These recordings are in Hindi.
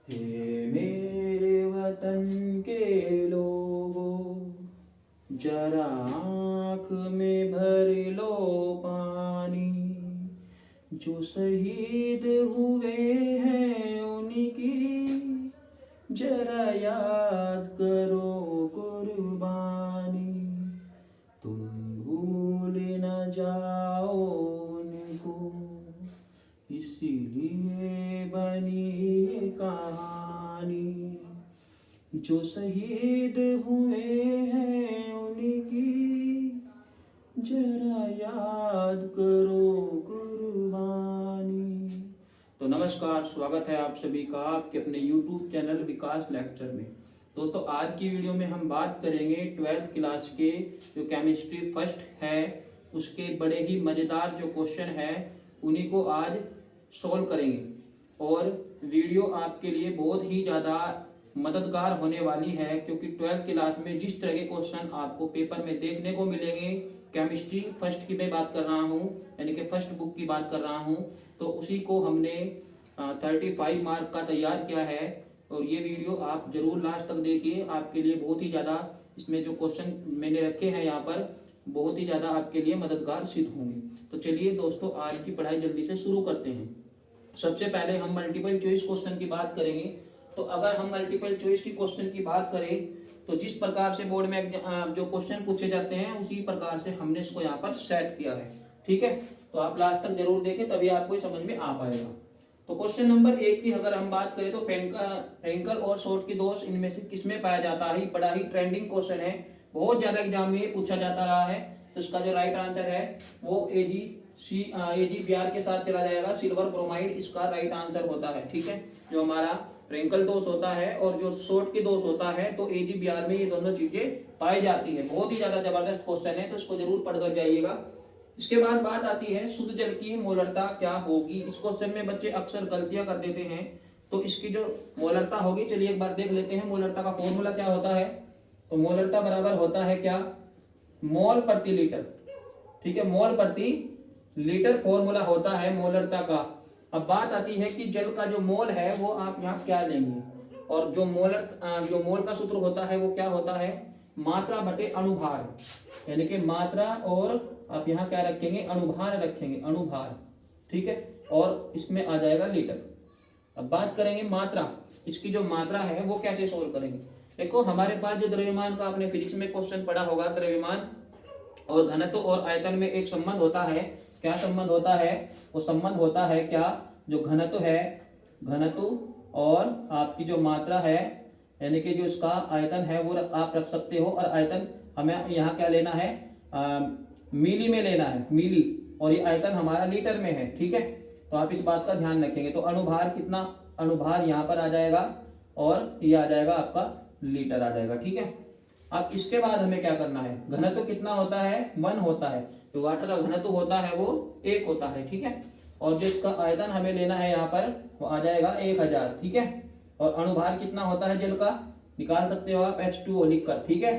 हे मेरे वतन के लोगों, जरा आँख में भर लो पानी। जो शहीद हुए हैं उनकी जरा याद करो कुर्बानी। तुम भूल न जाओ उनको, इसीलिए बनी ये कहानी। जो शहीद हुए हैं उनकी जरा याद करो कुर्बानी। तो नमस्कार, स्वागत है आप सभी का आपके अपने YouTube चैनल विकास लेक्चर में। दोस्तों, आज की वीडियो में हम बात करेंगे 12th क्लास के जो केमिस्ट्री फर्स्ट है उसके बड़े ही मज़ेदार जो क्वेश्चन है उन्हीं को आज सॉल्व करेंगे। और वीडियो आपके लिए बहुत ही ज़्यादा मददगार होने वाली है, क्योंकि 12th क्लास में जिस तरह के क्वेश्चन आपको पेपर में देखने को मिलेंगे, केमिस्ट्री फर्स्ट की मैं बात कर रहा हूँ, यानी कि फर्स्ट बुक की बात कर रहा हूँ, तो उसी को हमने 35 मार्क का तैयार किया है। और ये वीडियो आप जरूर लास्ट तक देखिए, आपके लिए बहुत ही ज़्यादा इसमें जो क्वेश्चन मैंने रखे हैं यहाँ पर बहुत ही ज़्यादा आपके लिए मददगार सिद्ध होंगे। तो चलिए दोस्तों, आज की पढ़ाई जल्दी से शुरू करते हैं। सबसे पहले हम मल्टीपल चॉइस क्वेश्चन की बात करेंगे। तो अगर हम मल्टीपल चॉइस की क्वेश्चन की बात करें तो जिस प्रकार से बोर्ड में जो क्वेश्चन पूछे जाते हैं उसी प्रकार से हमने इसको यहाँ पर सेट किया है। ठीक है, तो आप लास्ट तक जरूर देखें, तभी आपको समझ में आ पाएगा। तो क्वेश्चन नंबर 1 की अगर हम बात करें तो फ्रैंकल और शॉर्ट की दोष इनमें से किसमें पाया जाता है? बड़ा ही ट्रेंडिंग क्वेश्चन है, बहुत ज्यादा एग्जाम में पूछा जाता रहा है। तो इसका जो राइट आंसर है वो AgBr के साथ चला जाएगा, सिल्वर ब्रोमाइड इसका राइट आंसर होता है। ठीक है, जो हमारा फ्रैंकल दोष होता है और जो शॉर्ट की दोष होता है तो AgBr में ये दोनों चीजें पाई जाती है। बहुत ही ज्यादा जबरदस्त क्वेश्चन है, तो इसको जरूर पढ़कर जाइएगा। इसके बाद बात आती है शुद्ध जल की मोलरता क्या होगी। इस क्वेश्चन में बच्चे अक्सर गलतियां कर देते हैं, तो इसकी जो मोलरता होगी चलिए एक बार देख लेते हैं। मोलरता का फॉर्मूला क्या होता है? तो मोलरता बराबर होता है क्या? मोल प्रति लीटर। ठीक है, मोल प्रति लीटर फॉर्मूला होता है मोलरता का। अब बात आती है कि जल का जो मोल है वो आप यहाँ क्या लेंगे, और जो मोल का सूत्र होता है वो क्या होता है? मात्रा बटे अनुभार, यानी कि मात्रा और आप यहाँ क्या रखेंगे? अनुभार रखेंगे, अनुभार। ठीक है, और इसमें आ जाएगा लीटर। अब बात करेंगे मात्रा, इसकी जो मात्रा है वो कैसे सोल्व करेंगे। देखो, हमारे पास जो द्रव्यमान का आपने फिजिक्स में क्वेश्चन पढ़ा होगा, द्रव्यमान और घनत्व और आयतन में एक संबंध होता है। क्या संबंध होता है? वो संबंध होता है क्या? जो घनत्व है, घनत्व और आपकी जो मात्रा है, यानी कि जो इसका आयतन है वो आप रख सकते हो। और आयतन हमें यहाँ क्या लेना है? मिली में लेना है, मिली, और ये आयतन हमारा लीटर में है। ठीक है, तो आप इस बात का ध्यान रखेंगे। तो अनुभार कितना? अनुभार यहाँ पर आ जाएगा और ये आ जाएगा आपका लीटर आ जाएगा। ठीक है, अब इसके बाद हमें क्या करना है? घनत्व कितना होता है? 1 होता है। जो वाटर का घनत्व होता है वो 1 होता है। ठीक है, और जो इसका आयतन हमें लेना है यहाँ पर वो आ जाएगा 1000। ठीक है, और अनुभार कितना होता है जल का? निकाल सकते हो आप H2O लिखकर। ठीक है,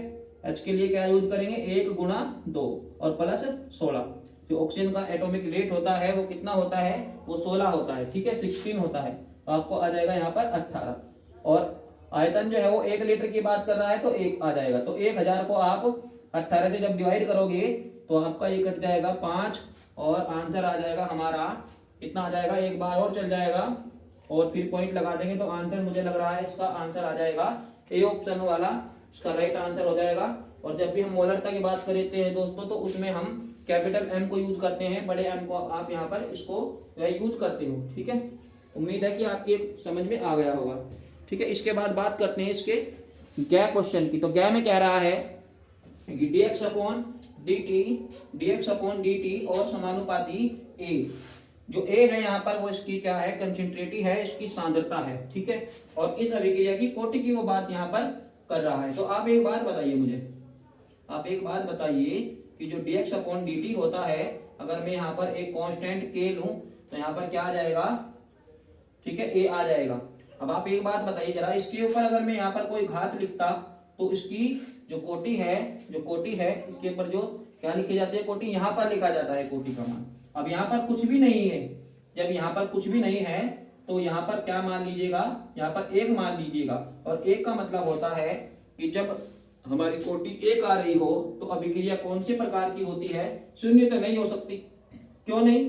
H के लिए क्या यूज करेंगे? 1 गुणा 2 और प्लस 16। जो ऑक्सीजन का एटॉमिक वेट होता है वो कितना होता है? वो 16 होता है। ठीक है, 16 होता है, तो आपको आ जाएगा यहाँ पर 18। और आयतन जो है वो 1 लीटर की बात कर रहा है तो 1 आ जाएगा। तो 1000 को आप 18 से जब डिवाइड करोगे तो आपका ये कट जाएगा 5, और आंसर आ जाएगा हमारा कितना आ जाएगा? एक बार और चल जाएगा और फिर पॉइंट लगा देंगे तो आंसर मुझे लग रहा है इसका आंसर आ जाएगा ए ऑप्शन वाला, इसका राइट आंसर हो जाएगा। और जब भी हम मोलरता की बात करते हैं दोस्तों तो उसमें हम कैपिटल M को यूज करते हैं, बड़े M को आप यहाँ पर इसको यूज करते हो। ठीक है, उम्मीद है कि आपके समझ में आ गया होगा। ठीक है, इसके बाद बात करते हैं इसके गै क्वेश्चन की। तो गै में कह रहा है कि dx अपॉन dt और समानुपाती A। जो A है यहाँ पर वो इसकी क्या है? कंसंट्रेटी है, इसकी सांद्रता है। ठीक है, और इस अभिक्रिया की कोटि की वो बात यहाँ पर कर रहा है। तो आप एक बात बताइए मुझे, आप एक बात बताइए कि जो dx अपॉन dt होता है, अगर मैं यहाँ पर एक कांस्टेंट k लूं तो यहाँ पर क्या आ जाएगा? ठीक है, a आ जाएगा। अब आप एक बात बताइए जरा, इसके ऊपर अगर मैं यहाँ पर कोई घात लिखता तो इसकी जो कोटि है इसके ऊपर जो क्या लिखी जाती है? कोटि यहाँ पर लिखा जाता है, कोटि का मान। अब यहाँ पर कुछ भी नहीं है, जब यहाँ पर कुछ भी नहीं है तो यहाँ पर क्या मान लीजिएगा, यहाँ पर 1 मान लीजिएगा। और 1 का मतलब होता है कि जब हमारी कोटि 1 आ रही हो तो अभिक्रिया कौन से प्रकार की होती है, शून्य तो नहीं हो सकती। क्यों नहीं?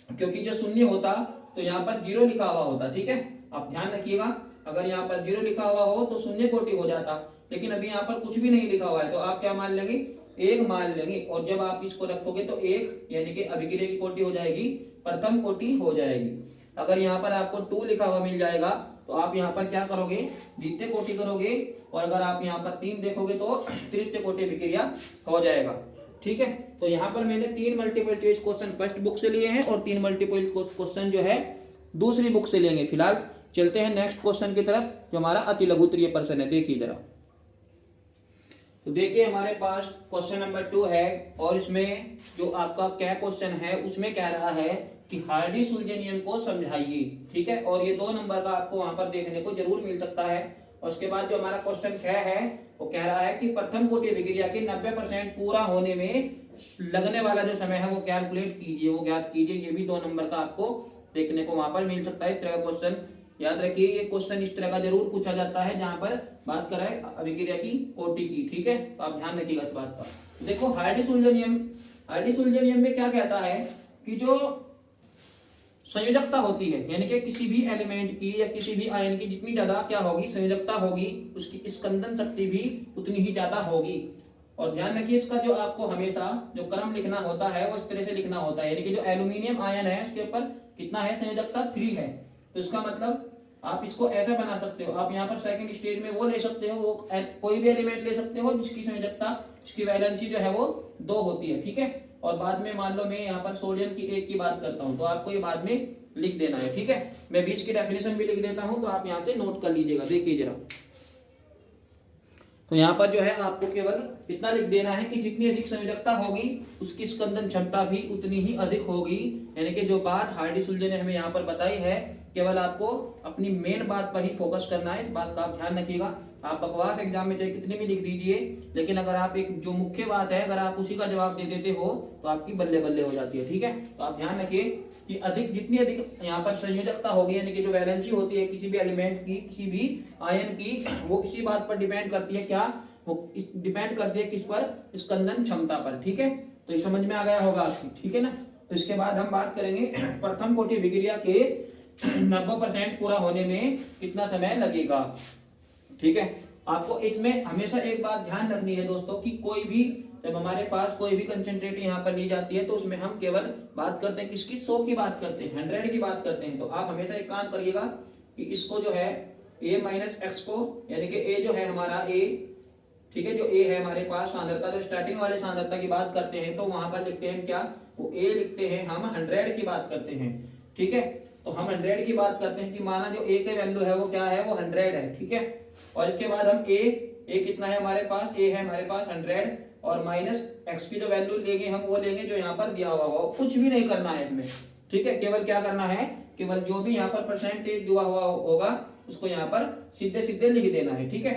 क्योंकि जो शून्य होता तो यहाँ पर 0 लिखा हुआ होता। ठीक है, आप ध्यान रखिएगा, अगर यहाँ पर 0 लिखा हुआ हो तो शून्य कोटि हो जाता, लेकिन अभी यहाँ पर कुछ भी नहीं लिखा हुआ है तो आप क्या मान लेंगे, 1 मान लेंगे। और जब आप इसको रखोगे तो 1 यानी कि अभिक्रिया की कोटि हो जाएगी, प्रथम कोटि हो जाएगी। अगर यहाँ पर आपको 2 लिखा हुआ मिल जाएगा तो आप यहाँ पर क्या करोगे, द्वितीय कोटि करोगे। और अगर आप यहाँ पर 3 देखोगे तो तृतीय कोटि अभिक्रिया हो जाएगा। ठीक है, तो यहाँ पर मैंने 3 multiple choice question first book से लिए हैं और 3 मल्टीपल क्वेश्चन जो है दूसरी बुक से लेंगे। फिलहाल चलते हैं नेक्स्ट क्वेश्चन की तरफ, जो हमारा अति लघुत्तरीय प्रश्न है। देखिए जरा, तो देखिए हमारे पास क्वेश्चन नंबर 2 है और इसमें जो आपका क्या क्वेश्चन है उसमें कह रहा है कि हार्डी-सुलज़ नियम को समझाइए। ठीक है, और ये 2 नंबर का आपको वहां पर देखने को जरूर मिल सकता है। और उसके बाद जो हमारा क्वेश्चन 6 है वो कह रहा है कि प्रथम कोटि अभिक्रिया के 90% पूरा होने में लगने वाला जो समय है वो कैलकुलेट कीजिए, वो ज्ञात कीजिए। ये भी 2 नंबर का आपको देखने को वहां पर मिल सकता है। इस तरह का क्वेश्चन याद रखिए, ये क्वेश्चन इस तरह का जरूर पूछा जाता है जहां पर बात कर रहे हैं अभिक्रिया की कोटि की। ठीक है, तो आप ध्यान रखिएगा इस बात का। देखो हार्डी-सुलज़ नियम, हार्डी-सुलज़ नियम में क्या कहता है कि जो संयोजकता होती है, यानी कि किसी भी एलिमेंट की या किसी भी आयन की जितनी ज्यादा क्या होगी, संयोजकता होगी, उसकी स्कंदन शक्ति भी उतनी ही ज्यादा होगी। और ध्यान रखिए इसका जो आपको हमेशा जो क्रम लिखना होता है वो इस तरह से लिखना होता है, यानी कि जो एल्यूमिनियम आयन है उसके ऊपर कितना है, संयोजकता 3 है। तो इसका मतलब आप इसको ऐसा बना सकते हो, आप यहाँ पर सेकंड स्टेज में वो ले सकते हो, वो कोई भी एलिमेंट ले सकते हो जिसकी संयोजकता, जिसकी वैलेंसी जो है वो 2 होती है। ठीक है, और बाद में मान लो मैं यहाँ पर सोडियम की 1 की बात करता हूँ तो आपको ये बाद में लिख देना है। ठीक है, मैं 20 की डेफिनेशन भी लिख देता हूँ तो आप यहाँ से नोट कर लीजिएगा। देखिए जरा, तो यहाँ पर जो है आपको केवल इतना लिख देना है कि जितनी अधिक संयोजकता होगी उसकी स्कंदन क्षमता भी उतनी ही अधिक होगी। यानी कि जो बात हार्डी-सुलज़ ने हमें यहाँ पर बताई है, केवल आपको अपनी मेन बात पर ही फोकस करना है। इस बात का आप ध्यान रखिएगा। आप बकवास एग्जाम में चाहे कितने भी लिख दीजिए, लेकिन अगर आप एक जो मुख्य बात है अगर आप उसी का जवाब दे देते हो तो आपकी बल्ले बल्ले हो जाती है। ठीक है, तो आप ध्यान रखिए कि अधिक जितनी अधिक यहाँ पर संयोजकता होगी, यानी कि जो वैलेंसी होती है किसी भी एलिमेंट की, किसी भी आयन की, वो इसी बात पर डिपेंड करती है। क्या वो डिपेंड करती है किस पर, स्कंदन क्षमता पर। ठीक है, तो ये समझ में आ गया होगा आपकी। ठीक है ना, तो इसके बाद हम बात करेंगे प्रथम कोटि अभिक्रिया के 90% पूरा होने में कितना समय लगेगा। ठीक है, आपको इसमें हमेशा एक बात ध्यान रखनी है दोस्तों कि कोई भी जब हमारे पास कोई भी कंसेंट्रेट यहाँ पर ली जाती है तो उसमें हम केवल बात करते हैं किसकी, 100 की बात करते हैं, 100 की बात करते हैं। तो आप हमेशा एक काम करिएगा कि इसको जो है a माइनस एक्स को, यानी कि a जो है हमारा a, ठीक है, जो a है हमारे पास सांद्रता, जो स्टार्टिंग वाले सांद्रता की बात करते हैं तो वहां पर लिखते हैं क्या, वो a लिखते हैं, हम 100 की बात करते हैं। ठीक है, तो हम 100 की बात करते हैं कि माना जो a का वैल्यू है वो क्या है, वो 100 है। ठीक है, और इसके बाद हम a कितना है हमारे पास, a है हमारे पास 100 और माइनस x की जो वैल्यू लेंगे हम वो लेंगे जो यहाँ पर दिया हुआ होगा। कुछ भी नहीं करना है इसमें। ठीक है, केवल क्या करना है, केवल जो भी यहाँ पर परसेंटेज दिया हुआ होगा उसको यहाँ पर सीधे सीधे लिख देना है। ठीक है,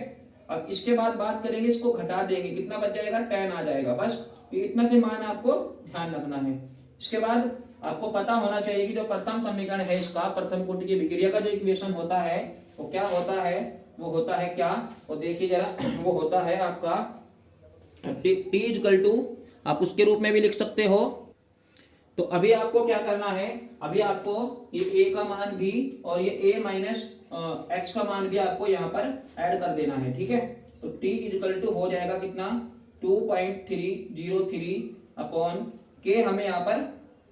अब इसके बाद बात करेंगे, इसको घटा देंगे, कितना बच जाएगा, 10 आ जाएगा। बस इतना से मान आपको ध्यान रखना है। इसके बाद आपको पता होना चाहिए कि जो प्रथम समीकरण है इसका, प्रथम कोटि की अभिक्रिया का जो इक्वेशन होता है वो क्या होता है, वो होता है क्या, वो देखिए जरा, वो होता है आपका t इक्वल टू, आप उसके रूप में भी लिख सकते हो। तो अभी आपको क्या करना है, अभी आपको ये a का मान भी और ये a माइनस एक्स का मान भी आपको यहाँ पर ऐड कर देना है। ठीक है, तो t इक्वल टू हो जाएगा कितना, 2.303 अपॉन k। हमें यहाँ पर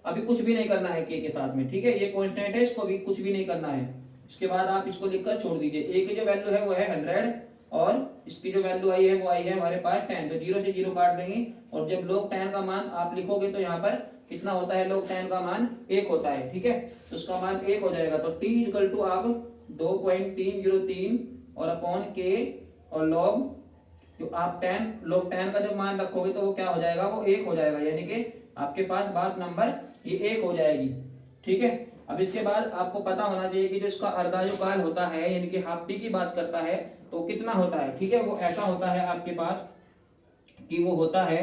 अभी कुछ भी नहीं करना है k के साथ में। ठीक है, ये कांस्टेंट है, इसको भी कुछ भी नहीं करना है। इसके बाद आप इसको लिखकर छोड़ दीजिए। a की जो वैल्यू है वो है 100 और इसकी जो वैल्यू आई है वो आई है हमारे पास 10, तो 0 से 0 काट देंगे। और जब log 10 का मान आप लिखोगे तो यहाँ पर कितना होता है, log 10 का मान 1 होता है। ठीक है, तो उसका मान 1 हो जाएगा। तो t इक्वल टू आप 2.303 और अपॉन k और log जो आप log 10 का जब मान रखोगे तो वो क्या हो जाएगा, वो 1 हो जाएगा, यानी कि आपके पास बात नंबर ये 1 हो जाएगी। ठीक है, अब इसके बाद आपको पता होना चाहिए कि जो इसका अर्धायुकाल होता है, यानी कि हाफ टी की बात करता है तो कितना होता है। ठीक है, वो ऐसा होता है आपके पास कि वो होता है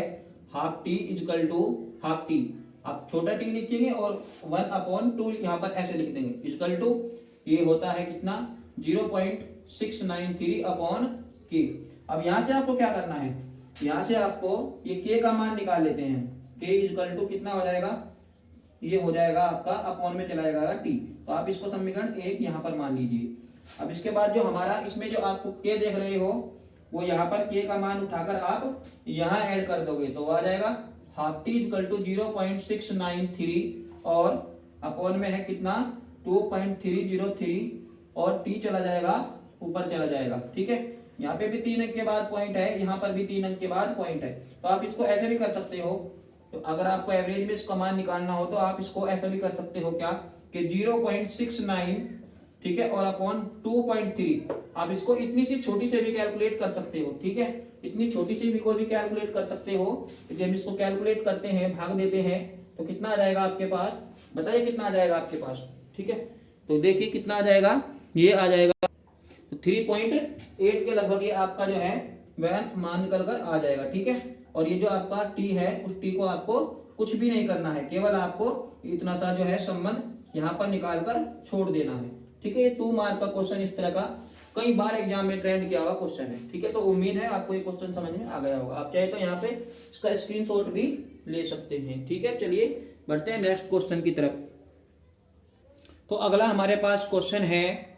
half T equal to half T, आप छोटा टी लिखेंगे और 1/2 यहाँ पर ऐसे लिख देंगे, इक्वल टू ये होता है कितना 0.693 अपॉन के। अब यहाँ से आपको क्या करना है, यहाँ से आपको ये के का मान निकाल लेते हैं। के इक्वल टू कितना हो जाएगा, ये हो जाएगा आपका अपॉन में चला जाएगा टी। तो आप इसको समीकरण 1 यहाँ पर मान लीजिए। अब इसके बाद जो हमारा इसमें जो आपको के देख रहे हो वो यहाँ पर के का मान उठाकर आप यहाँ ऐड कर दोगे तो आ जाएगा हाफ टी इक्वल टू 0.693 और अपॉन में है कितना 2.303 और टी चला जाएगा ऊपर चला जाएगा। ठीक है, यहाँ पे भी 3 अंक के बाद पॉइंट है, यहाँ पर भी 3 अंक के बाद पॉइंट है। तो आप इसको ऐसे भी कर सकते हो, तो अगर आपको एवरेज में इसका मान निकालना हो तो आप इसको ऐसा भी कर सकते हो क्या कि 0.69 ठीक है और अपॉन 2.3। आप इसको इतनी सी छोटी से भी कैलकुलेट कर सकते हो। ठीक है, इतनी छोटी सी भी कोई भी कैलकुलेट कर सकते हो। तो जब इसको कैलकुलेट करते हैं भाग देते हैं तो कितना आ जाएगा आपके पास, बताइए कितना आ जाएगा आपके पास। ठीक है, तो देखिए कितना आ जाएगा, ये आ जाएगा 3.8 के लगभग ये आपका जो है वह मान निकल कर आ जाएगा। ठीक है, और ये जो आपका टी है उस टी को आपको कुछ भी नहीं करना है, केवल आपको इतना सा जो है संबंध यहाँ पर निकाल कर छोड़ देना है। ठीक है, ये 2 मार्क का क्वेश्चन इस तरह का कई बार एग्जाम में ट्रेंड किया हुआ क्वेश्चन है। ठीक है, तो उम्मीद है आपको ये क्वेश्चन समझ में आ गया होगा। आप चाहे तो यहाँ पे इसका स्क्रीनशॉट भी ले सकते हैं। ठीक है, चलिए बढ़ते हैं नेक्स्ट क्वेश्चन की तरफ। तो अगला हमारे पास क्वेश्चन है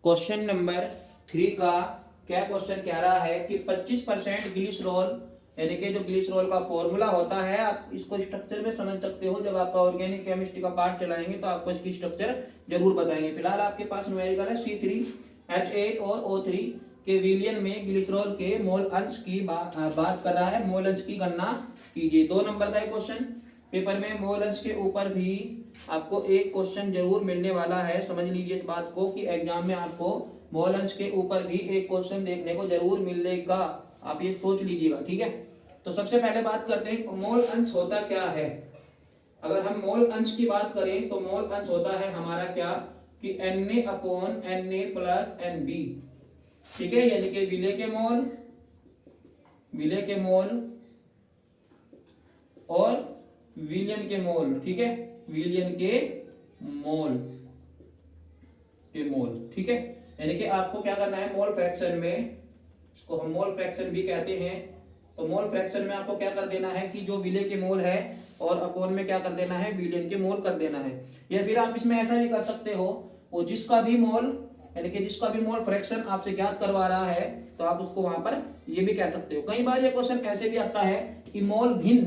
क्वेश्चन नंबर 3 का। क्या क्वेश्चन कह रहा है कि 25% ग्लिसरॉल यानी कि जो ग्लिसरॉल का फॉर्मूला होता है, आप इसको स्ट्रक्चर में समझ सकते हो। जब आपका ऑर्गेनिक केमिस्ट्री का पार्ट चलाएंगे तो आपको इसकी स्ट्रक्चर जरूर बताएंगे। फिलहाल आपके पास न्यूमेरिकल है C3H8 और O3 के विलयन में ग्लिसरॉल के मोल अंश की बात कर रहा है। मोल अंश की गणना कीजिए। 2 नंबर का क्वेश्चन पेपर में मोल अंश के ऊपर भी आपको एक क्वेश्चन जरूर मिलने वाला है। समझ लीजिए इस बात को कि एग्जाम में आपको मोल अंश के ऊपर भी एक क्वेश्चन देखने को जरूर मिलेगा, आप ये सोच लीजिएगा। ठीक है, तो सबसे पहले बात करते हैं मोल अंश होता क्या है। अगर हम मोल अंश की बात करें तो मोल अंश होता है हमारा क्या कि Na upon Na plus Nb। ठीक है, यानी कि विलय के मोल और विलयन के मोल। ठीक है, विलयन के मोल। ठीक है, यानी कि आपको क्या करना है मोल फ्रैक्शन में, इसको हम मोल फ्रैक्शन भी कहते हैं। तो मोल फ्रैक्शन में आपको क्या कर देना है कि जो विलय के मोल है और अपॉन में क्या कर देना है विलयन के मोल कर देना है। या फिर आप इसमें ऐसा भी कर सकते हो, वो जिसका भी मोल यानी कि जिसका भी मोल फ्रैक्शन आपसे ज्ञात करवा रहा है तो आप उसको वहां पर ये भी कह सकते हो। कई बार ये क्वेश्चन ऐसे भी आता है कि मोल भिन्न,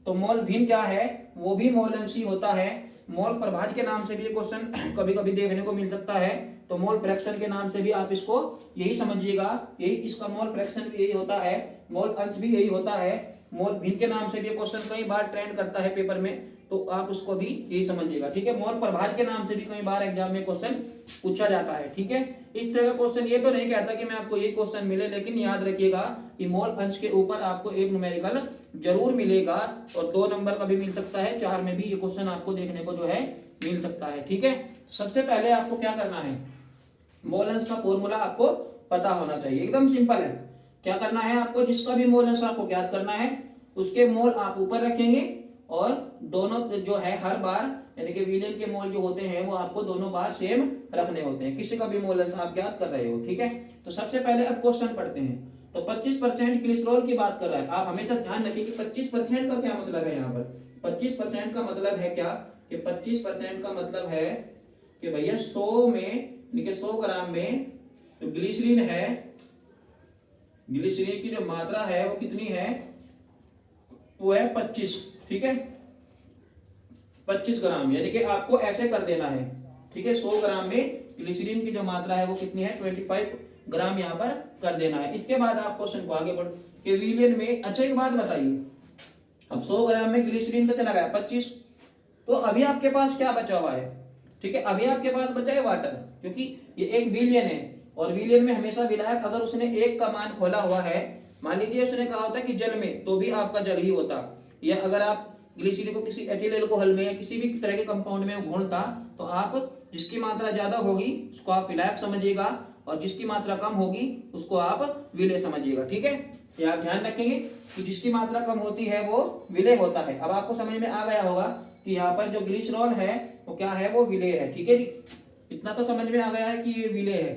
तो मोल भिन्न क्या है, वो भी मोल अंश ही होता है। मोल प्रभाज्य के नाम से भी ये क्वेश्चन कभी कभी देखने को मिल सकता है। तो मोल फ्रैक्शन के नाम से भी आप इसको यही समझिएगा, यही इसका मोल फ्रैक्शन भी यही होता है, मोल अंश भी यही होता है। मोल भिन्न के नाम से भी क्वेश्चन कई बार ट्रेंड करता है पेपर में, तो आप उसको भी यही समझिएगा। ठीक है, मोल प्रभाज्य के नाम से भी कई बार एग्जाम में क्वेश्चन पूछा जाता है। ठीक है, इस तरह का क्वेश्चन ये तो नहीं कहता कि मैं आपको ये क्वेश्चन मिले, लेकिन याद रखिएगा कि मोल अंश के ऊपर आपको एक न्यूमेरिकल जरूर मिलेगा और 2 नंबर का भी मिल सकता है, 4 में भी ये क्वेश्चन आपको देखने को जो है मिल सकता है। ठीक है, सबसे पहले आपको क्या करना है, मोल अंश का फॉर्मूला आपको पता होना चाहिए। एकदम सिंपल है, क्या करना है आपको, जिसका भी मोल अंश आपको ज्ञात करना है उसके मोल आप ऊपर रखेंगे और दोनों जो है हर बार यानी कि विलयन के मोल जो होते हैं वो आपको दोनों बार सेम रखने होते हैं, किसी का भी मोल अंश आप ज्ञात कर रहे हो। ठीक है, तो सबसे पहले अब क्वेश्चन पढ़ते हैं। तो 25% ग्लिसरॉल की बात कर रहा है। आप हमेशा ध्यान रखिए कि 25% का क्या मतलब है। यहाँ पर 25% का मतलब है क्या कि 25% का मतलब है कि भैया 100 में यानी कि 100 ग्राम में जो ग्लिसरीन है, ग्लिसरीन की जो मात्रा है वो कितनी है, वो है 25। ठीक है, 25 ग्राम, यानी कि आपको ऐसे कर देना है। ठीक है, 100 ग्राम में ग्लिसरीन की जो मात्रा है वो कितनी है 25 ग्राम यहाँ पर कर देना है। इसके बाद आप क्वेश्चन को आगे बढ़ के विलयन में, अच्छा एक बात बताइए, अब 100 ग्राम में ग्लिसरीन तो चला गया 25, तो अभी आपके पास क्या बचा हुआ है। ठीक है, अभी आपके पास बचा है वाटर, क्योंकि ये एक विलयन है और विलयन में हमेशा विलायक अगर उसने 1 का मान खोला हुआ है, मान लीजिए उसने कहा होता कि जल में, तो भी आपका जल ही होता, या अगर आप ग्लिसरीन को किसी एथिल अल्कोहल में या किसी भी तरह के कंपाउंड में घोलता तो आप जिसकी मात्रा ज्यादा होगी उसको आप विलायक समझिएगा और जिसकी मात्रा कम होगी उसको आप विलेय समझिएगा। ठीक है, ये आप ध्यान रखेंगे कि जिसकी मात्रा कम होती है वो विलेय होता है। अब आपको समझ में आ गया होगा कि यहाँ पर जो ग्लिसरॉल है वो क्या है, वो विलेय है। ठीक है जी, इतना तो समझ में आ गया है कि ये विलेय है।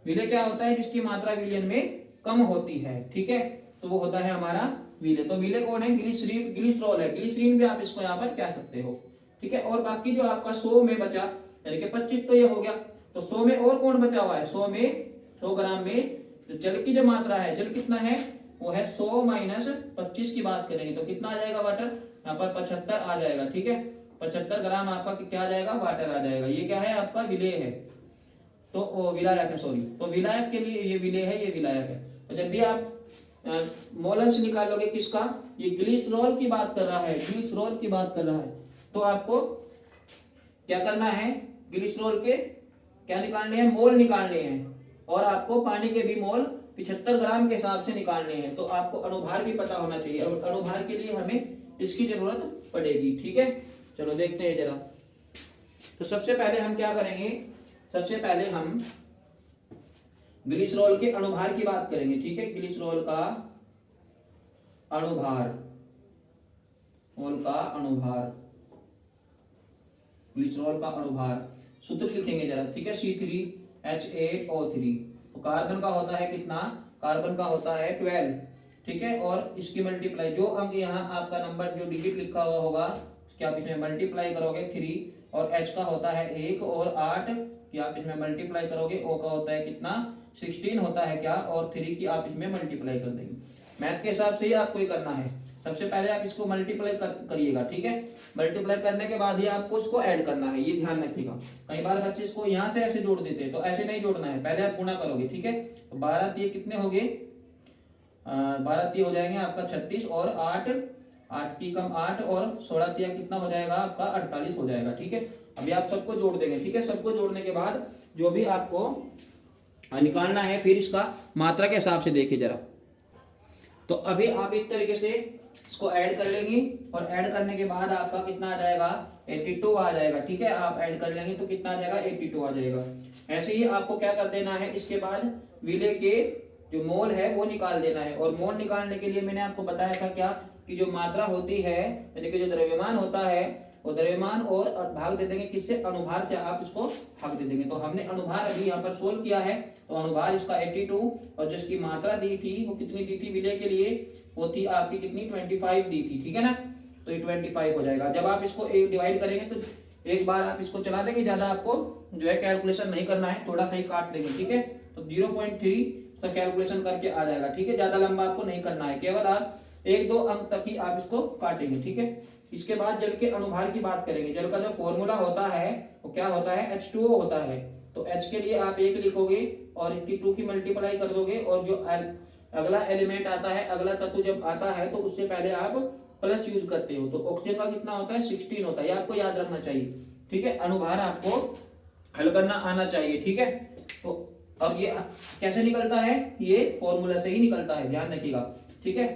विलेय क्या होता है? जिसकी मात्रा विलयन में कम होती है, ठीक है, तो वो होता है हमारा विलेय। तो विलेय कौन है? ग्लिसरीन, ग्लिसरॉल है। ग्लिसरीन भी आप इसको यहाँ पर कह सकते हो, ठीक है। और बाकी जो आपका 100 में बचा, यानी कि 25 तो ये हो गया, तो 100 में और कौन बचा हुआ है? 100 ग्राम में जो जल की जो मात्रा है, जल कितना है? वो है 100 माइनस 25 की बात करेंगे तो कितना आ जाएगा वाटर? यहाँ पर 75 आ जाएगा, ठीक है। 75 ग्राम आपका क्या आ जाएगा? वाटर आ जाएगा। ये क्या है? आपका विलेय है, तो विलायक है, सॉरी। तो विलायक के लिए ये विलेय है, ये विलायक है। तो जब भी आप मोलन्स निकालोगे किसका? ये ग्लिसरॉल की बात कर रहा है, ग्लिसरॉल की बात कर रहा है, तो आपको क्या करना है? ग्लिसरॉल के क्या निकालने हैं? मोल निकालने हैं। और आपको पानी के भी मोल 75 ग्राम के हिसाब से निकालने हैं। तो आपको अनुभार भी पता होना चाहिए, और अनुभार के लिए हमें इसकी जरूरत पड़ेगी, ठीक है। चलो देखते हैं जरा। तो सबसे पहले हम क्या करेंगे? सबसे पहले हम ग्लिसरॉल के अनुभार की बात करेंगे, ठीक है। ग्लिसरॉल का अनुभार, मोल का अनुभार, ग्लिसरॉल का अनुभार सूत्र लिखेंगे जरा, ठीक है। C3H8O3। तो कार्बन का होता है कितना? कार्बन का होता है 12, ठीक है। और इसकी मल्टीप्लाई, जो अंक यहाँ आपका नंबर जो डिजिट लिखा हुआ होगा उसके आप इसमें मल्टीप्लाई करोगे 3, और H का होता है 1 और 8 कि आप इसमें मल्टीप्लाई करोगे। O का होता है कितना? 16 होता है क्या? और 3 की आप इसमें मल्टीप्लाई कर देंगे। मैथ के हिसाब से ही आपको ये करना है। सबसे पहले आप इसको मल्टीप्लाई करिएगा, ठीक है। मल्टीप्लाई करने के बाद ही आपको इसको ऐड करना है, ये ध्यान रखिएगा। कई बार बच्चे इसको यहाँ से ऐसे जोड़ देते हैं, तो ऐसे नहीं जोड़ना है, पहले आप गुणा करोगे, ठीक है। तो 12 तिये कितने हो गए? 12 तिये हो जाएंगे आपका 36, और 8 की कम 8, और 16 तिया कितना हो जाएगा आपका? 48 हो जाएगा, ठीक है। अभी आप सबको जोड़ देंगे, ठीक है। सबको जोड़ने के बाद जो भी आपको निकालना है, फिर इसका मात्रा के हिसाब से देखिए जरा। तो अभी आप इस तरीके से इसको ऐड कर लेंगे, और ऐड करने के बाद आपका कितना आ जाएगा? 82 आ जाएगा, ठीक है। आप ऐड कर लेंगे तो कितना आ जाएगा? 82 आ जाएगा। ऐसे ही आपको क्या कर देना है? इसके बाद विलेय के जो मोल है वो निकाल देना है। और मोल निकालने के लिए मैंने आपको बताया था क्या, कि जो मात्रा होती है, यानी कि जो द्रव्यमान होता है, वो द्रव्यमान और भाग दे देंगे किससे? अनुभार से आप इसको भाग दे देंगे। तो हमने अनुभार अभी यहाँ पर सोल्व किया है, तो अनुभार इसका 82, और जिसकी मात्रा दी थी वो कितनी दी थी विलेय के लिए? वो थी आपकी कितनी? 25 दी थी, ठीक है ना। तो ये 25 हो जाएगा। जब आप इसको एक डिवाइड करेंगे तो एक बार आप इसको चला देंगे, ज्यादा आपको जो है कैलकुलेशन नहीं करना है, थोड़ा सा ही काट देंगे, ठीक है। तो 0.3 का कैलकुलेशन करके आ जाएगा, ठीक है। ज्यादा लंबा आपको नहीं करना है, केवल आप 1-2 अंक तक ही आप इसको काटेंगे, ठीक है। इसके बाद जल के अनुभार की बात करेंगे। जल का जो फॉर्मूला होता है वो क्या होता है? H2O होता है। तो H के लिए आप 1 लिखोगे और इसकी 2 की मल्टीप्लाई कर दोगे, और जो अगला एलिमेंट आता है, अगला तत्व जब आता है तो उससे पहले आप प्लस यूज करते हो। तो ऑक्सीजन का कितना होता है? 16 होता है। ये आपको याद रखना चाहिए, ठीक है। अनुभार आपको हल करना आना चाहिए, ठीक है। तो अब ये कैसे निकलता है? ये फॉर्मूला से ही निकलता है, ध्यान रखिएगा, ठीक है।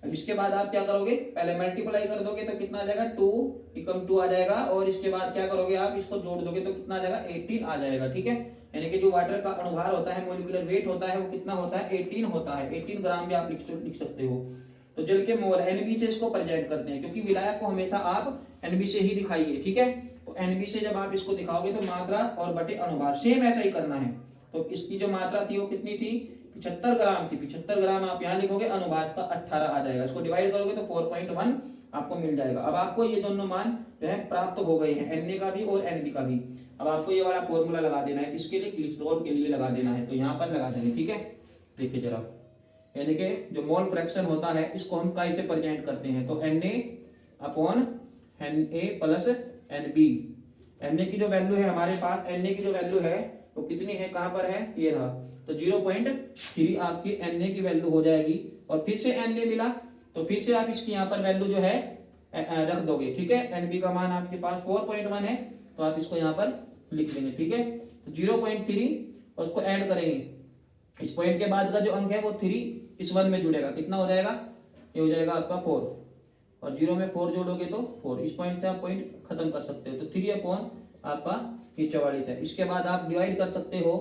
अब इसके बाद आप क्या करोगे? पहले मल्टीप्लाई कर दोगे तो कितना आ जाएगा? 2 आ जाएगा, और इसके बाद क्या करोगे? आप इसको जोड़ दोगे तो कितना आ जाएगा? 18 आ जाएगा, ठीक है। यानी कि जो वाटर का अनुभार होता है, मोलिकुलर वेट होता है, वो कितना होता है? 18 होता है। 18 ग्राम भी आप लिख सकते हो। तो जल के मोल NB से इसको प्रेजेंट करते हैं, क्योंकि विलायक को हमेशा आप NB से ही दिखाइए, ठीक है। तो NB से जब आप इसको दिखाओगे तो मात्रा और बटे अनुभार सेम ऐसा ही करना है। तो इसकी जो मात्रा थी वो कितनी थी? 75 ग्राम थी। 75 ग्राम आप यहाँ लिखोगे, अनुभार का 18 आ जाएगा। इसको डिवाइड करोगे तो 4.1 आपको मिल जाएगा। अब आपको ये दोनों मान जो है प्राप्त हो गए हैं, Na का भी और NB का भी। अब आपको ये वाला फॉर्मूला लगा देना है, इसके लिए ग्लिसरॉल के लिए लगा देना है, तो यहाँ पर लगा देंगे, ठीक है। देखिए जरा, यानी कि जो मोल फ्रैक्शन होता है इसको हम कैसे प्रेजेंट करते हैं? तो Na upon Na plus NB। Na की जो वैल्यू है हमारे पास, Na की जो वैल्यू है वो कितनी है? कहाँ पर है? ये रहा। तो 0.3 आपकी Na की वैल्यू हो जाएगी, और फिर से Na मिला तो फिर से आप इसकी यहाँ पर वैल्यू जो है रख दोगे, ठीक है। NB का मान आपके पास 4.1 है, तो आप इसको यहाँ पर लिख देंगे, ठीक है। तो 0.3 और उसको ऐड करेंगे, इस पॉइंट के बाद का जो अंक है वो 3 इस 1 में जुड़ेगा, कितना हो जाएगा? ये हो जाएगा आपका 4, और 0 में 4 जोड़ोगे तो 4। इस पॉइंट से आप पॉइंट खत्म कर सकते हो। तो 3 अपॉन आपका ये 44 है। इसके बाद आप डिवाइड कर सकते हो,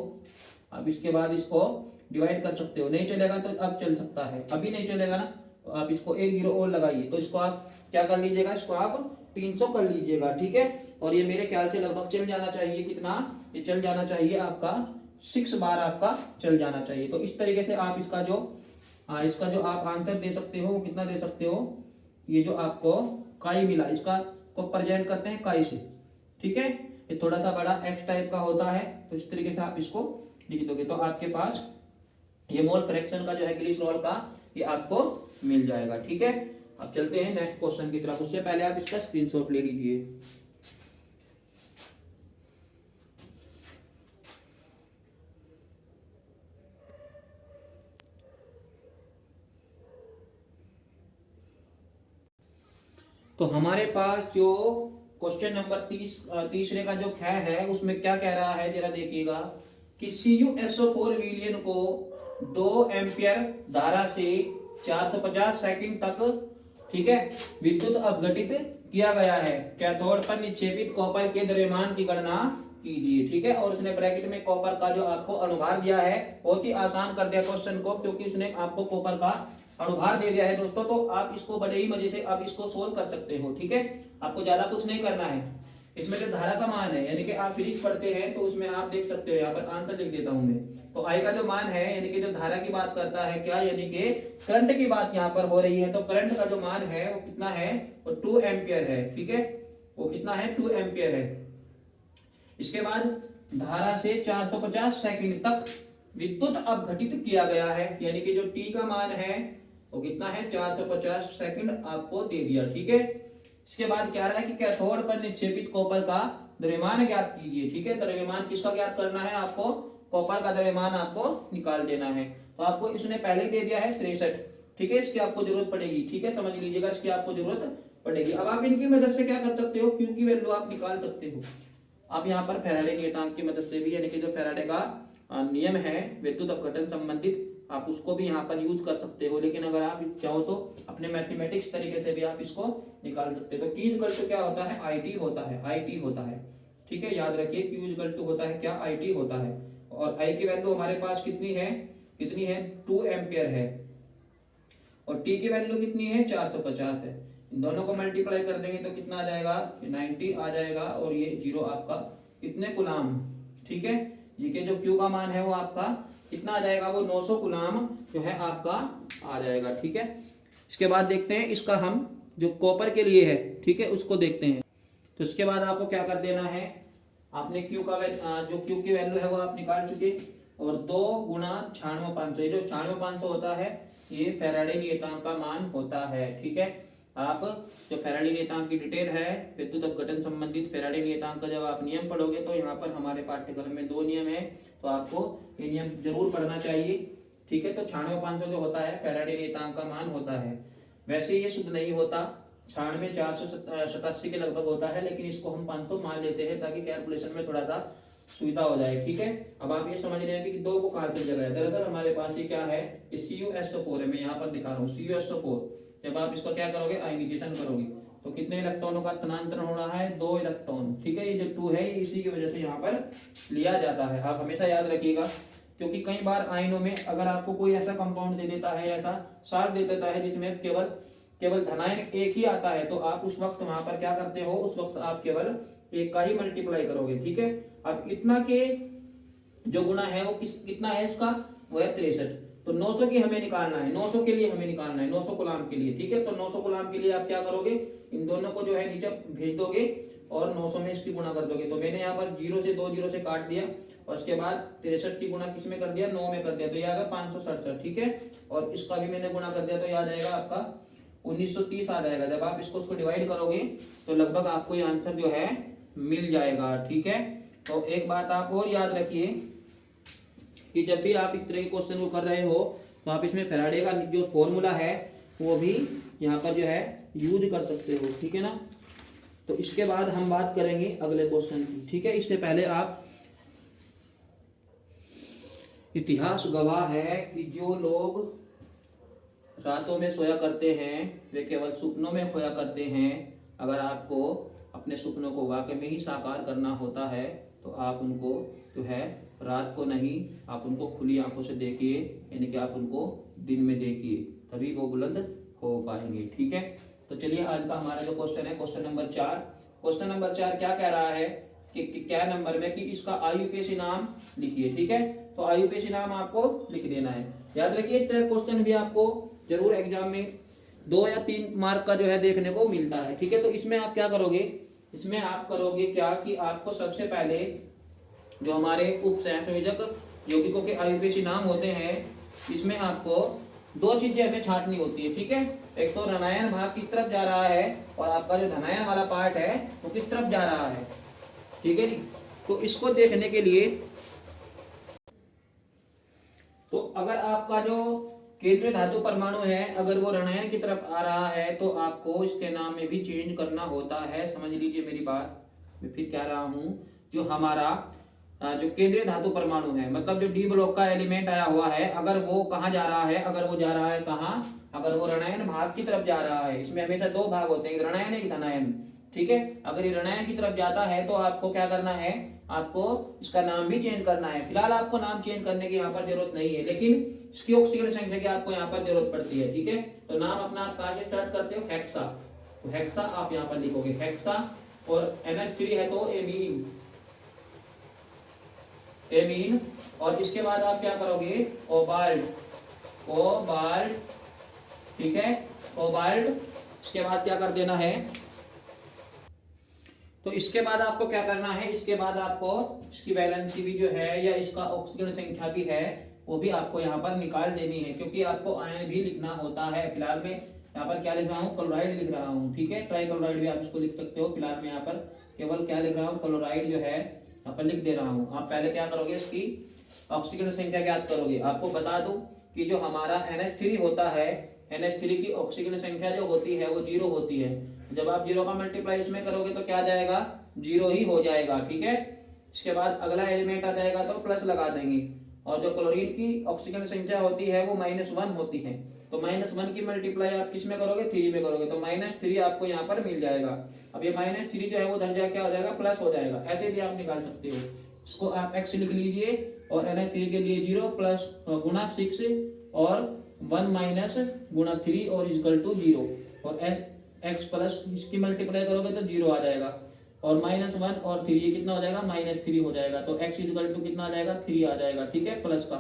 अब इसके बाद इसको डिवाइड कर सकते हो। नहीं चलेगा तो अब चल सकता है, अभी नहीं चलेगा ना, तो आप इसको 1 0 और लगाइए। तो इसको आप क्या कर लीजिएगा? इसको आप 300 कर लीजिएगा, ठीक है। और ये मेरे ख्याल से लगभग चल जाना चाहिए, कितना? ये चल जाना चाहिए आपका 6 बार आपका चल जाना चाहिए। तो इस तरीके से आप इसका जो आप आंसर दे सकते हो, कितना दे सकते हो, ये जो आपको काई मिला इसका को प्रेजेंट करते हैं काई से, ठीक है। ये थोड़ा सा बड़ा एक्स टाइप का होता है, तो इस तरीके से आप इसको लिख दोगे तो आपके पास ये मोल फ्रैक्शन का जो है ग्लिसरॉल का ये आपको मिल जाएगा, ठीक है। अब चलते हैं नेक्स्ट क्वेश्चन की तरफ। उससे पहले आप इसका स्क्रीनशॉट ले लीजिए। तो हमारे पास जो क्वेश्चन नंबर तीसरे का जो है उसमें क्या कह रहा है, जरा देखिएगा कि CuSO4 विलयन को 2 एम्पियर धारा से 450 सेकंड तक, ठीक है, विद्युत अपघटित किया गया है। कैथोड पर निक्षेपित कॉपर के द्रव्यमान की गणना कीजिए, ठीक है। और उसने ब्रैकेट में कॉपर का जो आपको अनुभार दिया है, बहुत ही आसान कर दिया क्वेश्चन को, क्योंकि उसने आपको कॉपर का अनुभार दे दिया है दोस्तों। तो आप इसको बड़े ही मजे से आप इसको सोल्व कर सकते हो, ठीक है। आपको ज्यादा कुछ नहीं करना है। इसमें जो धारा का मान है, यानी कि आप फिजिक्स पढ़ते हैं तो उसमें आप देख सकते हो, यहाँ पर आंसर लिख देता हूं मैं। तो आई का जो मान है, यानी कि जो धारा की बात करता है क्या, यानी कि करंट की बात यहाँ पर हो रही है। तो करंट का जो मान है वो कितना है, वो 2 एम्पियर है, ठीक है। वो कितना है, 2 एम्पियर है। इसके बाद धारा से 450 सेकंड तक विद्युत अपघटित किया गया है, यानी कि जो टी का मान है वो कितना है, 450 सेकंड आपको दे दिया, ठीक है। इसके बाद क्या रहा है कि कैथोड पर निक्षेपित कॉपर का द्रव्यमान ज्ञात कीजिए, ठीक है। द्रव्यमान किसका ज्ञात करना है आपको, कॉपर का द्रव्यमान आपको निकाल देना है। तो आपको इसने पहले ही दे दिया है 63, ठीक है। इसकी आपको जरूरत पड़ेगी, ठीक है, समझ लीजिएगा, इसकी आपको जरूरत पड़ेगी। अब आप इनकी मदद से क्या कर सकते हो, क्यू की वैल्यू आप निकाल सकते हो। आप यहाँ पर फैराडे नियतांक की मदद से भी, यानी कि जो फैराडे का नियम है विद्युत अपघटन संबंधित, आप उसको भी यहाँ पर यूज कर सकते हो। लेकिन अगर आप चाहो तो अपने मैथमेटिक्स तरीके से भी आप इसको निकाल सकते हो। तो Q इक्वल टू क्या होता है, IT होता है, IT होता है, ठीक है। याद रखिए Q इक्वल टू होता है क्या, IT होता है। और I की वैल्यू हमारे पास कितनी है, 2 एम्पियर है। और T की वैल्यू कितनी है, 450 है। इन दोनों को मल्टीप्लाई कर देंगे तो कितना आ जाएगा, 90 आ जाएगा। और ये 0 आपका कितने कुलाम, ठीक है। ये के जो Q का मान है वो आपका कितना आ जाएगा, वो 900 कुलाम जो है आपका आ जाएगा, ठीक है। इसके बाद देखते हैं इसका हम जो कॉपर के लिए है, ठीक है, उसको देखते हैं। तो इसके बाद आपको क्या कर देना है, आपने Q का जो Q की वैल्यू है वो आप निकाल चुके। और 2 गुणा 96,500, ये जो 96,500 होता है ये फैराडे नियतांक का मान होता है, ठीक है। आप जो फैराडे नियतांक की डिटेल है विद्युत अपघटन संबंधित फैराडे नियतांक का जब आप नियम पढ़ोगे तो यहाँ पर हमारे पाठ्यक्रम में 2 नियम है, तो आपको ये नियम जरूर पढ़ना चाहिए, ठीक है। तो 96,500 जो होता है फैराडे नियतांक का मान होता है। वैसे ये शुद्ध नहीं होता, 96 487 के लगभग होता है, लेकिन इसको हम 500 मान लेते हैं ताकि कैलकुलेशन में थोड़ा सा सुविधा हो जाए, ठीक है। अब आप ये समझ रहे हैं कि 2 को कहाँ से जगह है। दरअसल हमारे पास ये क्या है, CuSO4 है, मैं यहाँ पर दिखा रहा हूँ CuSO4। जब आप इसका क्या करोगे, आयनीकरण करोगे तो कितने इलेक्ट्रॉनों का स्थानांतरण होना है, 2 इलेक्ट्रॉन, ठीक है। ये जो 2 है ये इसी की वजह से यहाँ पर लिया जाता है, आप हमेशा याद रखिएगा। क्योंकि कई बार आयनों में अगर आपको कोई ऐसा कंपाउंड दे देता है, ऐसा साल्ट दे देता है जिसमें केवल धनायन एक ही आता है, तो आप उस वक्त वहां पर क्या करते हो, उस वक्त आप केवल एक का ही मल्टीप्लाई करोगे, ठीक है। अब इतना के जो गुना है वो कितना है इसका, वो है 63। तो 900 की हमें निकालना है, 900 के लिए हमें निकालना है, 900 गुलाम के लिए, ठीक है। तो 900 गुलाम के लिए आप क्या करोगे, इन दोनों को जो है नीचे भेज दोगे और 900 में इसकी गुणा कर दोगे। तो मैंने यहाँ पर 0 से 2 0 से काट दिया और उसके बाद 63 की गुणा किस में कर दिया, 9 में कर दिया, तो ये आ गया 567, ठीक है। और इसका भी मैंने गुणा कर दिया तो ये आ जाएगा आपका 1930 आ जाएगा। जब आप इसको डिवाइड करोगे तो लगभग आपको ये आंसर जो है मिल जाएगा, ठीक है। तो एक बात आप और याद रखिए कि जब भी आप इस तरह के क्वेश्चन को कर रहे हो तो आप इसमें फैराडे का जो फॉर्मूला है वो भी यहाँ पर जो है यूज कर सकते हो, ठीक है ना। तो इसके बाद हम बात करेंगे अगले क्वेश्चन की, ठीक है। इससे पहले आप, इतिहास गवाह है कि जो लोग रातों में सोया करते हैं वे केवल सपनों में खोया करते हैं। अगर आपको अपने सपनों को वाकई में ही साकार करना होता है तो आप उनको जो है रात को नहीं, आप उनको खुली आंखों से देखिए, यानी कि आप उनको दिन में देखिए, तभी वो बुलंद हो पाएंगे, ठीक है। तो चलिए आज का हमारा जो क्वेश्चन है क्वेश्चन नंबर 4। क्वेश्चन नंबर 4 क्या कह रहा है कि क्या नंबर में, कि इसका आईयूपीएसी नाम लिखिए। ठीक है, तो आईयूपीएसी नाम आपको लिख देना है। याद रखिए, इस तरह क्वेश्चन भी आपको जरूर एग्जाम में 2 या 3 मार्क का जो है देखने को मिलता है। ठीक है, तो इसमें आप क्या करोगे, इसमें आप करोगे क्या कि आपको सबसे पहले जो हमारे उप संयोजक यौगिकों के आईयूपीएसी नाम होते हैं, इसमें आपको 2 चीजें हमें छांटनी होती है। ठीक है, एक तो ऋणायन भाग किस तरफ जा रहा है और आपका जो धनायन वाला पार्ट है वो किस तरफ जा रहा है। ठीक है जी, तो इसको देखने के लिए, तो अगर आपका जो केंद्रीय धातु परमाणु है अगर वो ऋणायन की तरफ आ रहा है तो आपको इसके नाम में भी चेंज करना होता है। समझ लीजिए मेरी बात, मैं फिर कह रहा हूं, जो हमारा जो केंद्रीय धातु परमाणु है, मतलब जो डी ब्लॉक का एलिमेंट आया हुआ है, अगर वो कहाँ जा रहा है, अगर वो जा रहा है कहाँ, अगर वो ऋणायन भाग की तरफ जा रहा है, इसमें हमेशा 2 भाग होते हैं, एक ऋणायन एक धनायन। ठीक है, अगर ये ऋणायन की तरफ जाता है तो आपको क्या करना है, आपको इसका नाम भी चेंज करना है। फिलहाल आपको नाम चेंज करने की यहाँ पर जरूरत नहीं है, लेकिन इसकी ऑक्सीजन संख्या की आपको यहाँ पर जरूरत पड़ती है। ठीक है, तो नाम अपना आप कहाँ से स्टार्ट करते हो, हेक्सा, तो हेक्सा आप यहाँ पर लिखोगे हेक्सा, और NH3 है तो एमीन, एमीन, और इसके बाद आप क्या करोगे, कोबाल्ट, कोबाल्ट। ठीक है, कोबाल्ट, इसके बाद क्या कर देना है, तो इसके बाद आपको क्या करना है, इसके बाद आपको इसकी वैलेंसी भी जो है या इसका ऑक्सीजन संख्या भी है वो भी आपको यहाँ पर निकाल देनी है, क्योंकि आपको आयन भी लिखना होता है। फिलहाल में यहाँ पर क्या लिख रहा हूँ, क्लोराइड लिख रहा हूँ। ठीक है, ट्राइक्लोराइड भी आप इसको लिख सकते हो, फिलहाल में यहाँ पर केवल क्या लिख रहा हूँ, क्लोराइड जो है यहाँ पर लिख दे रहा हूँ। आप पहले क्या करोगे, इसकी ऑक्सीजन संख्या ज्ञात करोगे। आपको बता दूं कि जो हमारा NH3 होता है, NH3 की ऑक्सीजन संख्या जो होती है वो 0 होती है। जब आप 0 का मल्टीप्लाई इसमें करोगे तो क्या जाएगा, 0 ही हो जाएगा। ठीक है, इसके बाद अगला एलिमेंट आ जाएगा तो प्लस लगा देंगे, और जो क्लोरीन की ऑक्सीजन संख्या होती है वो -1 होती है, तो -1 की मल्टीप्लाई आप किस में करोगे, 3 में करोगे, तो -3 आपको यहाँ पर मिल जाएगा। अब ये -3 जो है वो दर्जा क्या हो जाएगा, प्लस हो जाएगा। ऐसे भी आप निकाल सकते हो, इसको आप x लिख लीजिए, और NH3 के लिए 0 प्लस गुणा 6 और 1 माइनस गुणा 3 और इक्वल टू 0, और x प्लस इसकी मल्टीप्लाई करोगे तो 0 आ जाएगा, और -1 और 3 ये कितना हो जाएगा, -3 हो जाएगा, तो x इक्वल टू कितना आ जाएगा, 3 आ जाएगा। ठीक है, प्लस का,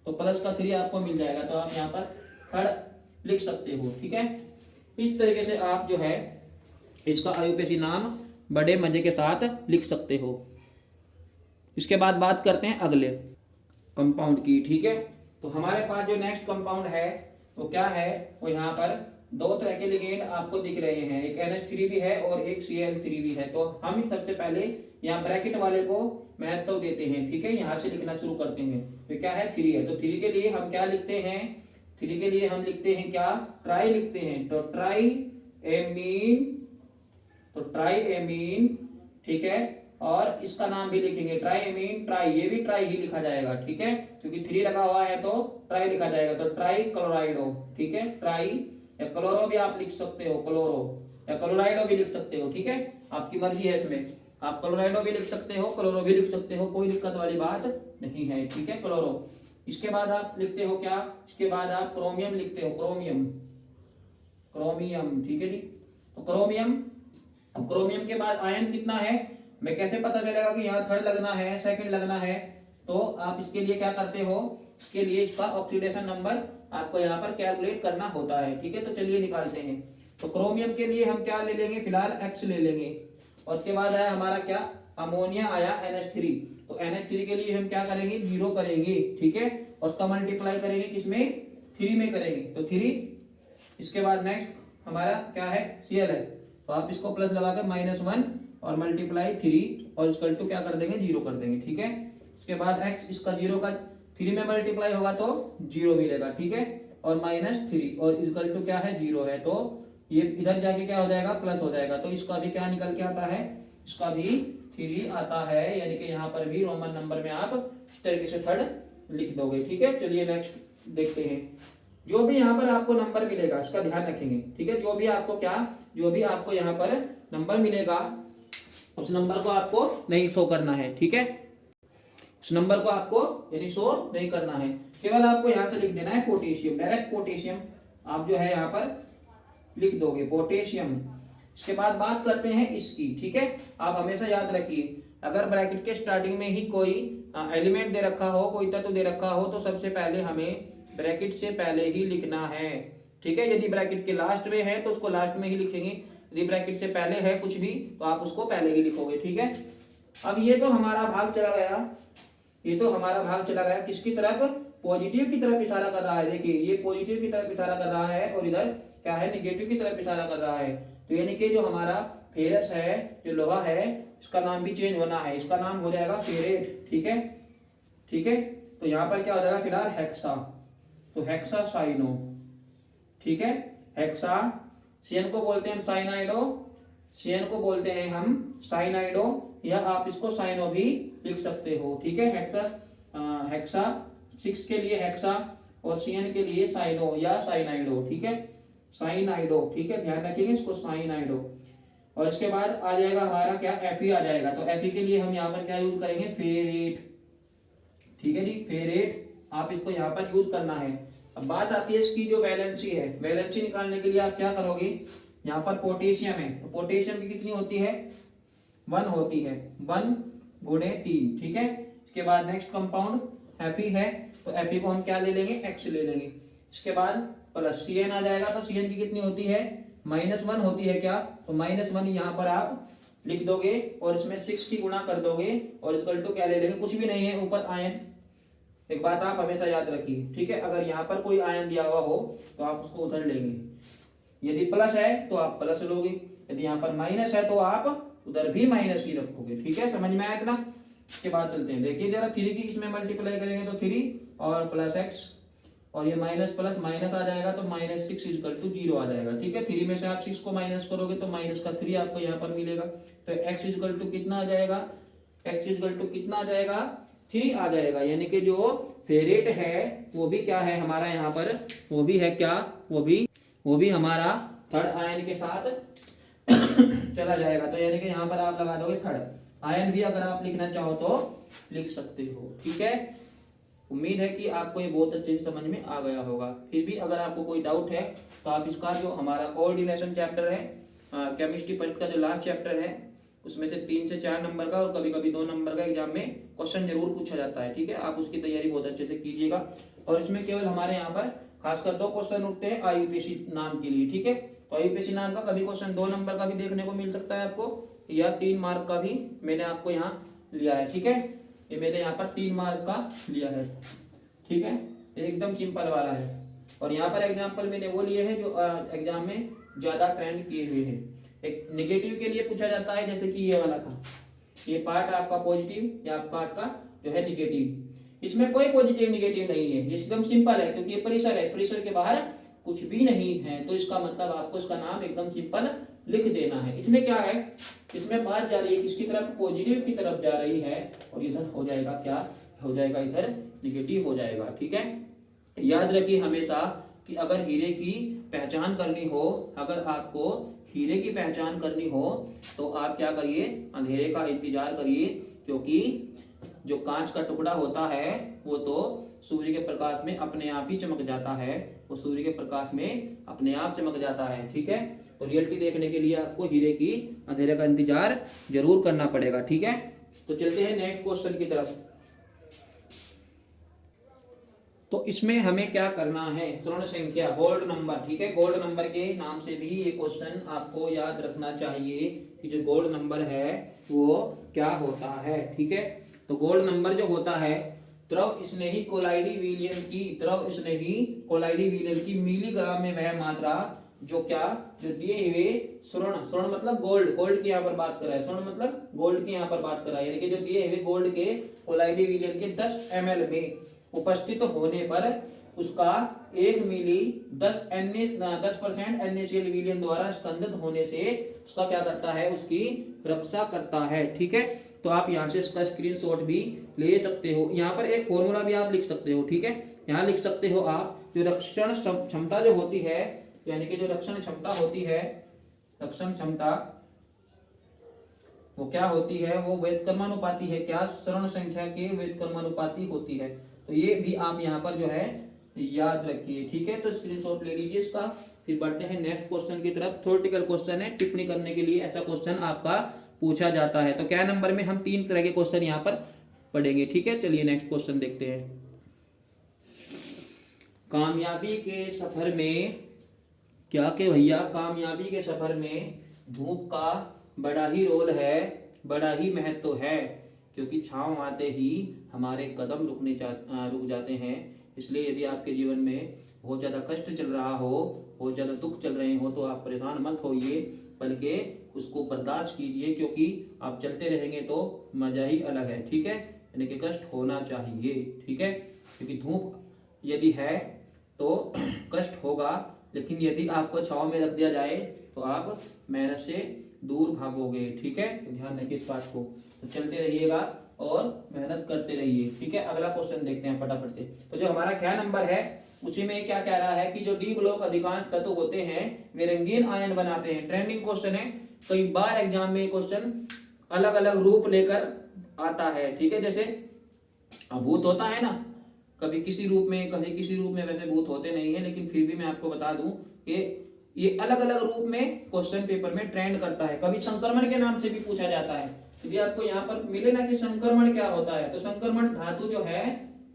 तो प्लस का 3 आपको मिल जाएगा, तो आप यहाँ पर थर्ड लिख सकते हो। ठीक है, इस तरीके से आप जो है इसका आईयूपीएसी नाम बड़े मजे के साथ लिख सकते हो। इसके बाद बात करते हैं अगले कंपाउंड की। ठीक है, तो हमारे पास जो नेक्स्ट कंपाउंड है वो क्या है, वो यहाँ पर 2 तरह के लिगेंड आपको दिख रहे हैं, एक NH3 भी है और एक Cl3 भी है। तो हम सबसे पहले यहाँ ब्रैकेट वाले को महत्व देते हैं। ठीक है, यहाँ से लिखना शुरू करते हैं, तो क्या है, 3 है, तो 3 के लिए हम क्या लिखते हैं, 3 के लिए हम लिखते हैं क्या, ट्राई लिखते हैं, तो ट्राई एमीन, तो ट्राई एमीन। ठीक है, और इसका नाम भी लिखेंगे ट्राई एमीन, ट्राई, ये भी ट्राई ही लिखा जाएगा। ठीक है, क्योंकि 3 लगा हुआ है तो ट्राई लिखा जाएगा, तो ट्राई क्लोराइडो। ठीक है, ट्राई, या क्लोरो भी आप लिख सकते हो, क्लोरो या क्लोराइडो भी लिख सकते हो। ठीक है, आपकी मर्जी है, इसमें आप क्लोराइडो भी लिख सकते हो, क्लोरो भी लिख सकते हो, कोई दिक्कत वाली बात नहीं है। ठीक है, क्लोरो। इसके बाद आप लिखते हो क्या, इसके बाद आप क्रोमियम लिखते हो, क्रोमियम, क्रोमियम। ठीक है जी, तो क्रोमियम, क्रोमियम के बाद आयन कितना है, मैं कैसे पता चलेगा कि यहाँ थर्ड लगना है, सेकंड लगना है, तो आप इसके लिए क्या करते हो, इसके लिए इसका ऑक्सीडेशन नंबर आपको यहाँ पर कैलकुलेट करना होता है। ठीक है, तो चलिए निकालते हैं। तो क्रोमियम के लिए हम क्या ले लेंगे, फिलहाल X ले लेंगे, और उसके बाद आया हमारा क्या, अमोनिया आया NH3, तो NH3 के लिए हम क्या करेंगे, 0 करेंगे। ठीक है, और उसका मल्टीप्लाई करेंगे किसमें, 3 में करेंगे, तो 3। इसके बाद नेक्स्ट हमारा क्या है, Cl है, तो आप इसको प्लस लगा कर -1 और मल्टीप्लाई 3 और इसका टू क्या कर देंगे, 0 कर देंगे। ठीक है, इसके बाद x, इसका 0 का 3 में मल्टीप्लाई होगा तो 0 मिलेगा। ठीक है, और -3 और इक्वल टू क्या है, 0 है, तो ये इधर जाके क्या हो जाएगा, प्लस हो जाएगा, तो इसका भी क्या निकल के आता है, इसका भी 3 आता है, यानी कि यहाँ पर भी रोमन नंबर में आप इस तरीके से थर्ड लिख दोगे। ठीक है, चलिए नेक्स्ट देखते हैं। जो भी यहाँ पर आपको नंबर मिलेगा इसका ध्यान रखेंगे। ठीक है, जो भी आपको क्या, जो भी आपको यहाँ पर नंबर मिलेगा उस नंबर को आपको नहीं शो करना है। ठीक है, उस नंबर को आपको यानी शो नहीं करना है, केवल आपको यहाँ से लिख देना है पोटेशियम, डायरेक्ट पोटेशियम आप जो है यहाँ पर लिख दोगे, पोटेशियम। इसके बाद बात करते हैं इसकी। ठीक है, आप हमेशा याद रखिए अगर ब्रैकेट के स्टार्टिंग में ही कोई एलिमेंट दे रखा हो, कोई तत्व दे रखा हो, तो सबसे पहले हमें ब्रैकेट से पहले ही लिखना है। ठीक है, यदि ब्रैकेट के लास्ट में है तो उसको लास्ट में ही लिखेंगे, यदि ब्रैकेट से पहले है कुछ भी तो आप उसको पहले ही लिखोगे। ठीक है, अब ये तो हमारा भाग चला गया, ये तो हमारा भाग चला गया किसकी तरफ, पॉजिटिव की तरफ इशारा कर रहा है। देखिए ये पॉजिटिव की तरफ इशारा कर रहा है और इधर क्या है, निगेटिव की तरफ इशारा कर रहा है। तो यानी कि जो हमारा फेरस है, जो लोहा है, इसका नाम भी चेंज होना है, इसका नाम हो जाएगा फेरेट। ठीक है, ठीक है, तो यहाँ पर क्या हो जाएगा फिलहाल हेक्सा, तो हेक्सा साइनो। ठीक है, हेक्सा, सीएन को बोलते हैं हम साइनाइडो, सीएन को बोलते हैं हम साइनाइडो, या आप इसको साइनो भी लिख सकते हो। ठीक है, हेक्सा 6 के लिए हेक्सा और सीएन के लिए साइनो या साइनाइडो। ठीक है, साइनाइडो। ठीक है, ध्यान रखिएगा इसको, साइनाइडो। और इसके बाद आ जाएगा हमारा क्या, एफी आ जाएगा। तो एफी के लिए हम यहाँ पर क्या यूज करेंगे, फेरेट। ठीक है जी, फेरेट आप इसको यहाँ पर यूज करना है। अब बात आती है इसकी जो वैलेंसी है, वैलेंसी निकालने के लिए आप क्या करोगे, यहाँ पर पोटेशियम है तो पोटेशियम की कितनी होती है, 1 होती है, 1 गुणे 3। ठीक है, इसके बाद नेक्स्ट कंपाउंड एपी है, तो एपी को हम क्या ले लेंगे, एक्स ले लेंगे। इसके बाद प्लस सीएन आ जाएगा, तो सीएन की कितनी होती है, -1 होती है क्या, तो -1 यहाँ पर आप लिख दोगे और इसमें 6 की गुणा कर दोगे और इक्वल टू क्या ले लेंगे, कुछ भी नहीं है ऊपर आयन। एक बात आप हमेशा याद रखिए। ठीक है, अगर यहाँ पर कोई आयन दिया हुआ हो तो आप उसको उधर लेंगे, यदि प्लस है तो आप प्लस लोगे, यदि यहाँ पर माइनस है तो आप उधर भी माइनस ही रखोगे। ठीक है, समझ में आया इतना। इसके बाद चलते हैं, देखिए जरा 3 की इसमें मल्टीप्लाई करेंगे तो 3 और प्लस एक्स, और ये माइनस प्लस माइनस आ जाएगा तो -6 = 0 आ जाएगा। ठीक है, 3 में से आप 6 को माइनस करोगे तो माइनस का 3 आपको यहाँ पर मिलेगा। तो x = कितना आ जाएगा, x = कितना आ जाएगा, 3 आ जाएगा। यानी कि जो फेरेट है वो भी क्या है हमारा यहाँ पर, वो भी है क्या, वो भी हमारा थर्ड आयन के साथ चला जाएगा। तो यानी कि यहाँ पर आप लगा दोगे थर्ड आयन, भी अगर आप लिखना चाहो तो लिख सकते हो। ठीक है, उम्मीद है कि आपको ये बहुत अच्छे से समझ में आ गया होगा। फिर भी अगर आपको कोई डाउट है तो आप इसका जो हमारा कोऑर्डिनेशन चैप्टर है, केमिस्ट्री फर्स्ट का जो लास्ट चैप्टर है, उसमें से 3 से 4 नंबर का और कभी कभी 2 नंबर का एग्जाम में क्वेश्चन जरूर पूछा जाता है। ठीक है, आप उसकी तैयारी बहुत अच्छे से कीजिएगा। और इसमें केवल हमारे यहाँ पर खासकर 2 क्वेश्चन उठते हैं आईयूपीएससी नाम के लिए। ठीक है, तो आईयूपीएससी नाम का कभी क्वेश्चन 2 नंबर का भी देखने को मिल सकता है आपको, या 3 मार्क का भी मैंने आपको यहाँ लिया है। ठीक है, ये मैंने यहाँ पर 3 मार्क का लिया है। ठीक है, एकदम सिंपल वाला है। और यहाँ पर एग्जाम्पल मैंने वो लिए हैं जो एग्जाम में ज्यादा ट्रेंड किए हुए हैं। एक निगेटिव के लिए पूछा जाता है, जैसे कि ये वाला था, ये पार्ट आपका पॉजिटिव या पार्ट का जो है निगेटिव। इसमें कोई पॉजिटिव निगेटिव नहीं है, एकदम सिंपल है, क्योंकि ये प्रेशर है, प्रेशर के बाहर कुछ भी नहीं है। तो इसका मतलब आपको इसका नाम एकदम सिंपल लिख देना है। इसमें क्या है, इसमें बात जा रही है किसकी तरफ, पॉजिटिव की तरफ जा रही है, और इधर हो जाएगा क्या, हो जाएगा इधर निगेटिव हो जाएगा। ठीक है, याद रखिए हमेशा कि अगर हीरे की पहचान करनी हो, अगर आपको हीरे की पहचान करनी हो तो आप क्या करिए, अंधेरे का इंतजार करिए, क्योंकि जो कांच का टुकड़ा होता है वो तो सूर्य के प्रकाश में अपने आप ही चमक जाता है, वो सूर्य के प्रकाश में अपने आप चमक जाता है। ठीक है, तो रियलिटी देखने के लिए आपको हीरे की अंधेरे का इंतजार जरूर करना पड़ेगा। ठीक है, तो चलते हैं नेक्स्ट क्वेश्चन की तरफ। तो इसमें हमें क्या करना है, स्वर्ण संख्या, गोल्ड नंबर। ठीक है, गोल्ड नंबर के नाम से भी ये क्वेश्चन आपको याद रखना चाहिए कि जो गोल्ड नंबर है वो क्या होता है। ठीक है, तो गोल्ड नंबर जो होता है द्रव स्नेही कोलाइडी विलयन की, द्रव स्नेही कोलाइडी विलयन की मिलीग्राम में वह मात्रा जो क्या, जो दिए हुए स्वर्ण, स्वर्ण मतलब गोल्ड, गोल्ड की यहाँ पर बात कर रहा है, स्वर्ण मतलब गोल्ड की यहाँ पर बात कर रहा है, यानी कि जो दिए हुए गोल्ड के कोलाइडी विलयन के 10 ml में उपस्थित होने पर उसका 1 मिली 10% NaCl विलयन द्वारा स्कंदित होने से उसका क्या करता है, उसकी रक्षा करता है। ठीक है, तो आप यहाँ से इसका स्क्रीनशॉट भी ले सकते हो। यहाँ पर एक फॉर्मूला भी आप लिख सकते हो। ठीक है, यहाँ लिख सकते हो आप, जो रक्षण क्षमता जो होती है, यानी कि जो रक्षण क्षमता होती है, रक्षण क्षमता वो क्या होती है, वो व्युत्क्रमानुपाती है, क्या, स्वर्ण संख्या के व्युत्क्रमानुपाती होती है। तो ये भी आप यहाँ पर जो है याद रखिए। ठीक है, तो स्क्रीनशॉट ले लीजिए इसका। फिर बढ़ते हैं नेक्स्ट क्वेश्चन की तरफ। थ्योरेटिकल क्वेश्चन है, टिप्पणी करने के लिए ऐसा क्वेश्चन आपका पूछा जाता है। तो क्या नंबर में हम 3 तरह के क्वेश्चन यहाँ पर पढ़ेंगे। ठीक है, चलिए नेक्स्ट क्वेश्चन देखते हैं। कामयाबी के सफर में क्या के भैया, कामयाबी के सफर में धूप का बड़ा ही रोल है, बड़ा ही महत्व है, क्योंकि छांव आते ही हमारे कदम रुक जाते हैं। इसलिए यदि आपके जीवन में बहुत ज़्यादा कष्ट चल रहा हो, बहुत ज़्यादा दुख चल रहे हो, तो आप परेशान मत होइए, बल्कि उसको बर्दाश्त कीजिए, क्योंकि आप चलते रहेंगे तो मज़ा ही अलग है। ठीक है, यानी कि कष्ट होना चाहिए। ठीक है, क्योंकि धूप यदि है तो कष्ट होगा, लेकिन यदि आपको छांव में रख दिया जाए तो आप मेहनत से दूर भागोगे। ठीक है, तो ध्यान रखिए इस बात को। तो चलते रहिएगा और मेहनत करते रहिए। ठीक है, अगला क्वेश्चन देखते हैं फटाफट से। तो जो हमारा क्या नंबर है उसी में क्या कह रहा है कि जो डी ब्लॉक अधिकांश तत्व होते हैं वे रंगीन आयन बनाते हैं। ट्रेंडिंग क्वेश्चन है, कई बार एग्जाम में क्वेश्चन अलग अलग रूप लेकर आता है। ठीक है, जैसे भूत होता है ना, कभी किसी रूप में कभी किसी रूप में, वैसे भूत होते नहीं है, लेकिन फिर भी मैं आपको बता दूं कि ये अलग अलग रूप में क्वेश्चन पेपर में ट्रेंड करता है। कभी संक्रमण के नाम से भी पूछा जाता है। यदि आपको यहाँ पर मिले ना कि संक्रमण क्या होता है, तो संक्रमण धातु जो है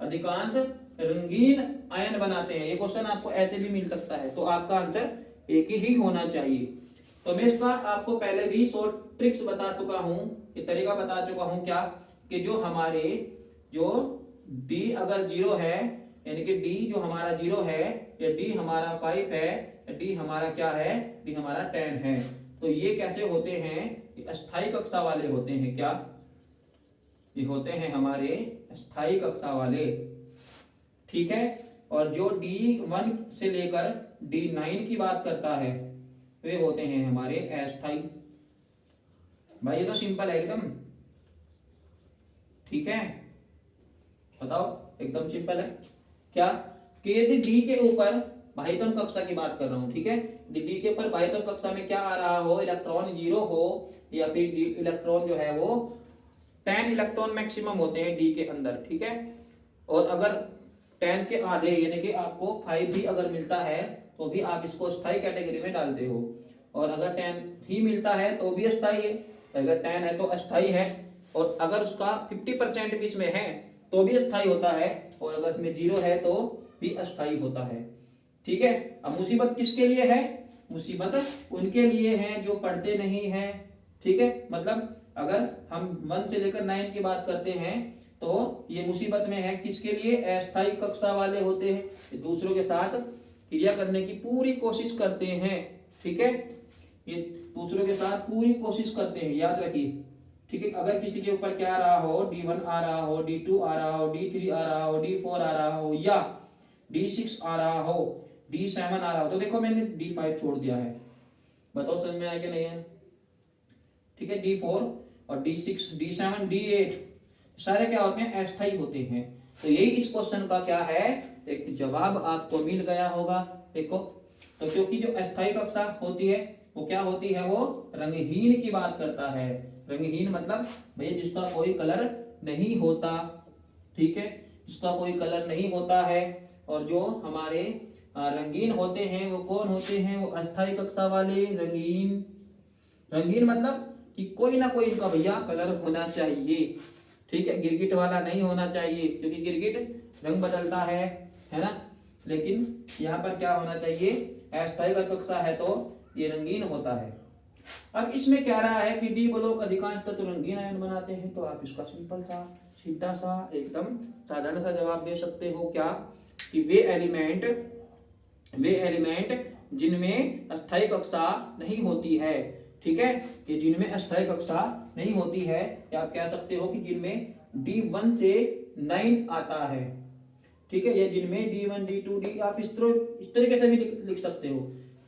अधिकांश रंगीन आयन बनाते हैं। ये क्वेश्चन आपको ऐसे भी मिल सकता है, तो आपका आंसर एक ही होना चाहिए। तो मैं इसका आपको पहले भी शॉर्ट ट्रिक्स बता चुका हूँ, ये तरीका बता चुका हूँ क्या, कि जो हमारे जो डी अगर 0 है, यानी कि डी जो हमारा 0 है, या डी हमारा 5 है, या डी हमारा क्या है, डी हमारा 10 है, तो ये कैसे होते हैं, ये अस्थाई कक्षा वाले होते हैं। क्या ये होते हैं हमारे अस्थाई कक्षा वाले। ठीक है, और जो D1 से लेकर D9 की बात करता है वे होते हैं हमारे अस्थाई। भाई ये तो सिंपल है एकदम। ठीक है, बताओ, एकदम सिंपल है क्या, कि यदि डी के ऊपर बाह्यतम कक्षा की बात कर रहा हूं। ठीक है, यदि डी के ऊपर बाह्यतम कक्षा में क्या आ रहा हो, इलेक्ट्रॉन 0 हो, या फिर इलेक्ट्रॉन जो है वो 10 इलेक्ट्रॉन मैक्सिमम होते हैं डी के अंदर। ठीक है, और अगर 10 के आधे यानी कि आपको 5 भी अगर मिलता है तो भी आप इसको अस्थाई कैटेगरी में डालते हो, और अगर 10 ही मिलता है तो भी अस्थाई है, अगर 10 है तो अस्थाई है, और अगर उसका 50% भी इसमें है तो भी अस्थाई होता है, और अगर इसमें 0 है तो भी अस्थाई होता है। ठीक है, अब मुसीबत किसके लिए है, मुसीबत उनके लिए है जो पढ़ते नहीं है। ठीक है, मतलब अगर हम 1 से लेकर 9 की बात करते हैं तो ये मुसीबत में है किसके लिए, अस्थाई कक्षा वाले होते हैं, ये दूसरों के साथ क्रिया करने की पूरी कोशिश करते हैं। ठीक है, ये दूसरों के साथ पूरी कोशिश करते हैं, याद रखिए। ठीक है, अगर किसी के ऊपर क्या आ रहा हो, D1 आ रहा हो, D2 आ रहा हो, D3 आ रहा हो, D4 आ रहा हो, या D6 आ रहा हो, D7 आ रहा हो, तो देखो मैंने D5 छोड़ दिया है, बताओ समझ में आया कि नहीं है। ठीक है, D4 और D6, D7, D8 सारे क्या होते हैं, अस्थाई होते हैं। तो यही इस क्वेश्चन का क्या है, एक जवाब आपको मिल गया होगा। देखो, तो क्योंकि जो अस्थाई कक्षा होती है वो क्या होती है, वो रंगहीन की बात करता है। रंगहीन मतलब भैया जिसका कोई कलर नहीं होता। ठीक है, जिसका कोई कलर नहीं होता है, और जो हमारे रंगीन होते हैं वो कौन होते हैं, वो अस्थाई कक्षा वाले रंगीन। रंगीन मतलब कि कोई ना कोई इनका भैया कलर होना चाहिए। ठीक है, गिरगिट वाला नहीं होना चाहिए, क्योंकि गिरगिट रंग बदलता है ना, लेकिन यहाँ पर क्या होना चाहिए, अस्थाई कक्षा है तो ये रंगीन होता है। अब इसमें क्या रहा है कि डी ब्लॉक अधिकांश तत्व रंगीन आयन बनाते हैं, तो आप इसका सिंपल सा सीधा सा एकदम साधारण सा जवाब दे सकते हो क्या, कि वे एलिमेंट जिनमें अस्थाई कक्षा नहीं होती है। ठीक है, ये जिनमें अस्थाई कक्षा नहीं होती है, या आप कह सकते हो कि जिनमें D1 से 9 आता है। ठीक है, ये जिनमें D1 D2 D, आप इस तरीके से भी लिख सकते हो।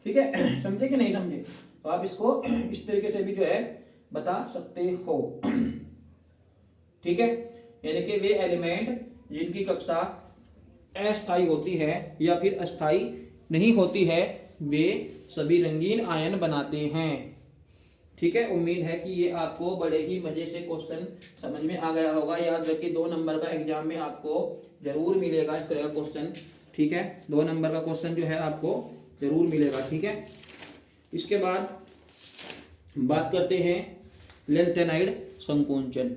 ठीक है, समझे कि नहीं समझे, तो आप इसको इस तरीके से भी जो है बता सकते हो। ठीक है, यानी कि वे एलिमेंट जिनकी कक्षा अस्थाई होती है या फिर अस्थाई नहीं होती है, वे सभी रंगीन आयन बनाते हैं। ठीक है, उम्मीद है कि ये आपको बड़े ही मजे से क्वेश्चन समझ में आ गया होगा। याद रखिए 2 नंबर का एग्जाम में आपको जरूर मिलेगा इस तरह का क्वेश्चन। ठीक है, 2 नंबर का क्वेश्चन जो है आपको जरूर मिलेगा। ठीक है, इसके बाद बात करते हैं लैंथेनाइड संकोचन।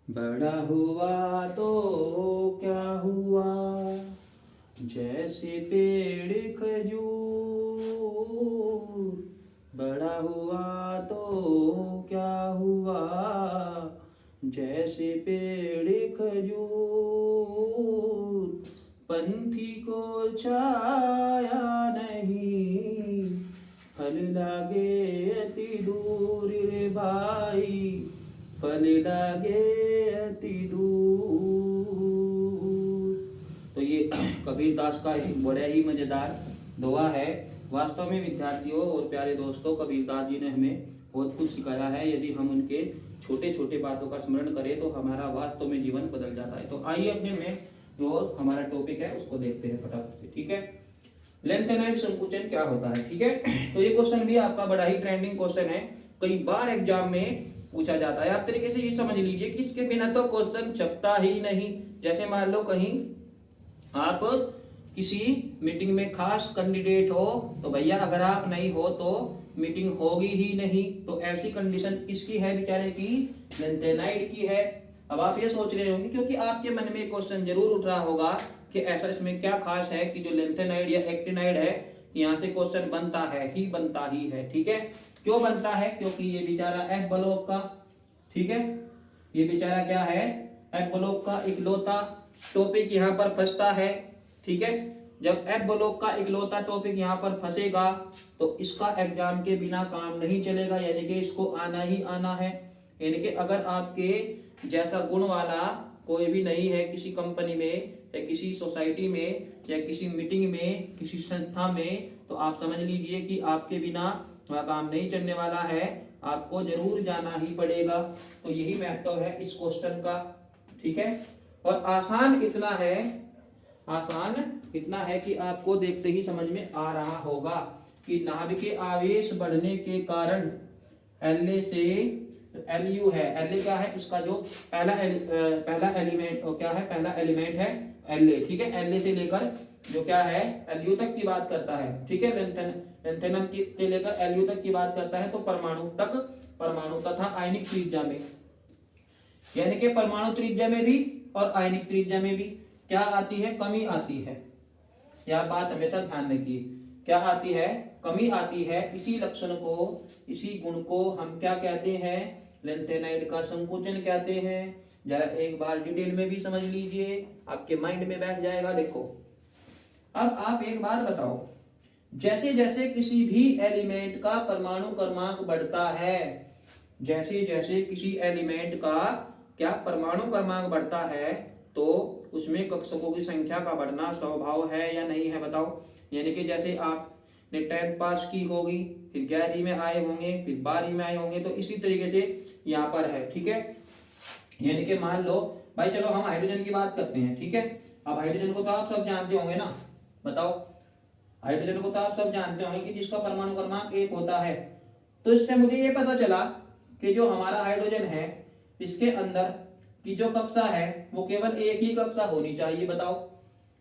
बड़ा हुआ तो क्या हुआ, जैसे पेड़ खजूर, बड़ा हुआ तो क्या हुआ, जैसे पेड़ खजूर, पंथी को छाया नहीं, फल लागे अति दूर रे भाई, फल लागे अति दूर। तो ये कबीरदास का एक बड़ा ही मजेदार दोहा है। वास्तव में विद्यार्थियों और प्यारे दोस्तों, कबीरदास जी ने हमें बहुत कुछ सिखाया है। यदि हम उनके छोटे छोटे बातों का स्मरण करें तो हमारा वास्तव में जीवन बदल जाता है। तो आइए अपने में जो हमारा टॉपिक है उसको देखते हैं फटाफट से। ठीक है, लैंथेनाइड संकुचन क्या होता है। ठीक है, तो ये क्वेश्चन भी आपका बड़ा ही ट्रेंडिंग क्वेश्चन है, कई बार एग्जाम में पूछा जाता है। आप तरीके से ये समझ लीजिए कि इसके बिना तो क्वेश्चन छपता ही नहीं। जैसे मान लो कहीं आप किसी मीटिंग में खास कैंडिडेट हो तो भैया अगर आप नहीं हो तो मीटिंग होगी ही नहीं। तो ऐसी कंडीशन किसकी है बेचारे की, लैंथेनाइड की है। अब आप ये सोच रहे होंगे क्योंकि आपके मन में क्वेश्चन जरूर उठ रहा होगा कि ऐसा इसमें क्या खास है कि जो लैंथेनाइड या एक्टिनाइड है यहाँ से क्वेश्चन बनता ही है। ठीक है, क्यों बनता है, क्योंकि ये बेचारा एफ ब्लॉक का, ठीक है, ये बेचारा क्या है, एफ ब्लॉक का इकलौता टॉपिक यहाँ पर फंसता है। ठीक है, जब एफ ब्लॉक का इकलौता टॉपिक यहाँ पर फंसेगा तो इसका एग्जाम के बिना काम नहीं चलेगा, यानी कि इसको आना ही आना है। यानी कि अगर आपके जैसा गुण वाला कोई भी नहीं है किसी कंपनी में या किसी सोसाइटी में या किसी मीटिंग में, किसी संस्था में, तो आप समझ लीजिए कि आपके बिना वह काम नहीं चलने वाला है, आपको जरूर जाना ही पड़ेगा। तो यही महत्व है इस क्वेश्चन का। ठीक है, और आसान इतना है कि आपको देखते ही समझ में आ रहा होगा कि नाभिक के आवेश बढ़ने के कारण La से Lu है, La क्या है, इसका जो पहला एलिमेंट क्या है, पहला एलिमेंट है La। ठीक है, La से लेकर जो क्या है Lu तक की बात करता है। ठीक है, लैंथेनम से लेकर Lu तक की बात करता है। तो परमाणु तथा आयनिक त्रिज्या में, यानी कि परमाणु त्रिज्या में भी और आयनिक त्रिज्या में भी क्या आती है, कमी आती है। यह बात हमेशा ध्यान रखिए, क्या आती है, कमी आती है। इसी लक्षण को, इसी गुण को हम क्या कहते हैं, लैंथेनाइड का संकुचन कहते हैं। जरा एक बार डिटेल में भी समझ लीजिए, आपके माइंड में बैठ जाएगा। देखो, अब आप एक बात बताओ, जैसे जैसे किसी भी एलिमेंट का परमाणु क्रमांक बढ़ता है, जैसे जैसे किसी एलिमेंट का क्या परमाणु क्रमांक बढ़ता है तो उसमें कक्षकों की संख्या का बढ़ना स्वभाव है या नहीं है, बताओ। यानी कि जैसे आपने 10th पास की होगी, फिर 11वीं में आए होंगे, फिर 12वीं में आए होंगे, तो इसी तरीके से यहाँ पर है। ठीक है, यानी कि मान लो भाई, चलो हम हाइड्रोजन की बात करते हैं। ठीक है, अब हाइड्रोजन को तो आप सब जानते होंगे ना, बताओ, हाइड्रोजन को तो आप सब जानते होंगे कि जिसका परमाणु क्रमांक 1 होता है। तो इससे मुझे ये पता चला कि जो हमारा हाइड्रोजन है इसके अंदर की जो कक्षा है वो केवल एक ही कक्षा होनी चाहिए, बताओ।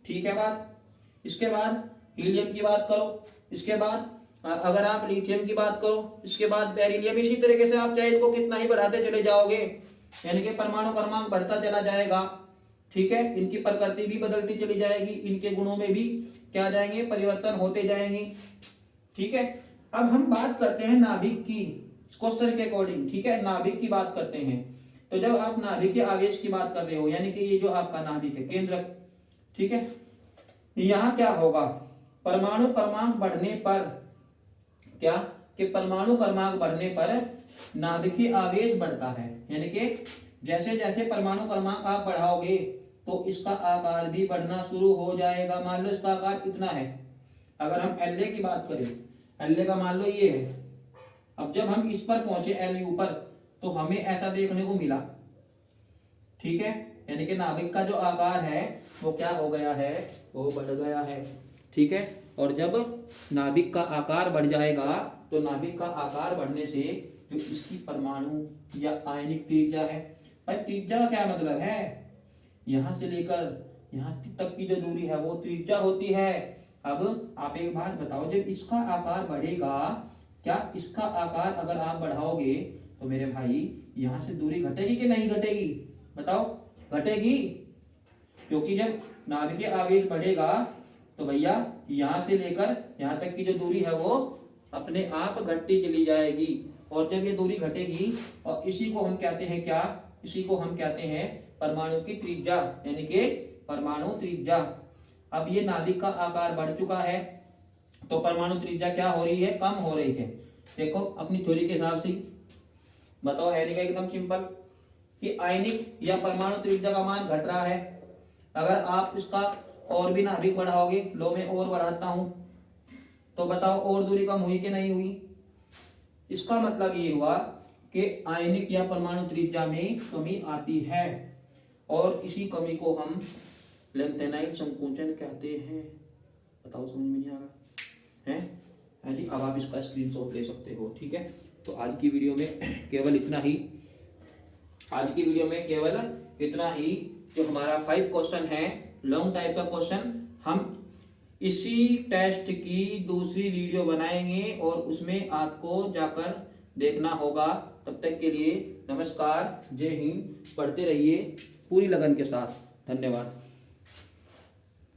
ठीक है बात। इसके बाद हीलियम की बात करो, इसके बाद अगर आप लिथियम की बात करो, इसके बाद बेरिलियम, इसी तरीके से आप चाहे इनको कितना ही बढ़ाते चले जाओगे, यानी कि परमाणु क्रमांक बढ़ता चला जाएगा। ठीक है, इनकी प्रकृति भी बदलती चली जाएगी, इनके गुणों में भी क्या जाएंगे, परिवर्तन होते जाएंगे। ठीक है, अब हम बात करते हैं नाभिक की, क्वेश्चन के अकॉर्डिंग। ठीक है, नाभिक की बात करते हैं। तो जब आप नाभिक के आवेश की बात कर रहे हो, यानी कि ये जो आपका नाभिक है केंद्रक, ठीक है, यहाँ क्या होगा, परमाणु क्रमांक बढ़ने पर क्या, कि परमाणु क्रमांक बढ़ने पर नाभिकीय आवेश बढ़ता है। यानी कि जैसे जैसे परमाणु क्रमांक आप बढ़ाओगे तो इसका आकार भी बढ़ना शुरू हो जाएगा। मान लो इसका आकार कितना है, अगर हम La की बात करें, La का मान लो ये है। अब जब हम इस पर पहुंचे Lu पर तो हमें ऐसा देखने को मिला। ठीक है, यानी कि नाभिक का जो आकार है वो क्या हो गया है, वो बढ़ गया है। ठीक है, और जब नाभिक का आकार बढ़ जाएगा तो नाभिक का आकार बढ़ने से जो इसकी परमाणु या आयनिक त्रिज्या है, भाई त्रिज्या का क्या मतलब है, यहां से लेकर यहां तक की जो दूरी है वो त्रिज्या होती है। अब आप एक बात बताओ, जब इसका आकार बढ़ेगा क्या इसका आकार अगर आप बढ़ाओगे तो मेरे भाई यहाँ से दूरी घटेगी कि नहीं घटेगी? बताओ, घटेगी। क्योंकि जब नाभिकीय आवेश बढ़ेगा तो भैया यहाँ से लेकर यहाँ तक की जो दूरी है वो अपने आप घटती चली जाएगी। और जब ये दूरी घटेगी, और इसी को हम कहते हैं क्या? इसी को हम कहते हैं परमाणु की त्रिज्या, यानी कि परमाणु त्रिज्या। अब ये नाभिक का आकार बढ़ चुका है तो परमाणु त्रिज्या क्या हो रही है? कम हो रही है। देखो अपनी थ्योरी के हिसाब से बताओ, है नहीं एकदम सिंपल कि आयनिक या परमाणु त्रिज्या का मान घट रहा है। अगर आप इसका और भी नाभिक बढ़ाओगे, लो मैं और बढ़ाता हूं, तो बताओ और दूरी कम हुई कि नहीं हुई? इसका मतलब ये हुआ कि आयनिक या परमाणु त्रिज्या में कमी आती है, और इसी कमी को हम लेंथेनाइट संकोचन कहते हैं। बताओ समझ में नहीं आ रहा है? हाँ जी, अब आप इसका स्क्रीनशॉट ले सकते हो। ठीक है, तो आज की वीडियो में केवल इतना ही। आज की वीडियो में केवल इतना ही। जो हमारा 5 क्वेश्चन है, लॉन्ग टाइप का क्वेश्चन, हम इसी टेस्ट की दूसरी वीडियो बनाएंगे और उसमें आपको जाकर देखना होगा। तब तक के लिए नमस्कार, जय हिंद। पढ़ते रहिए पूरी लगन के साथ। धन्यवाद।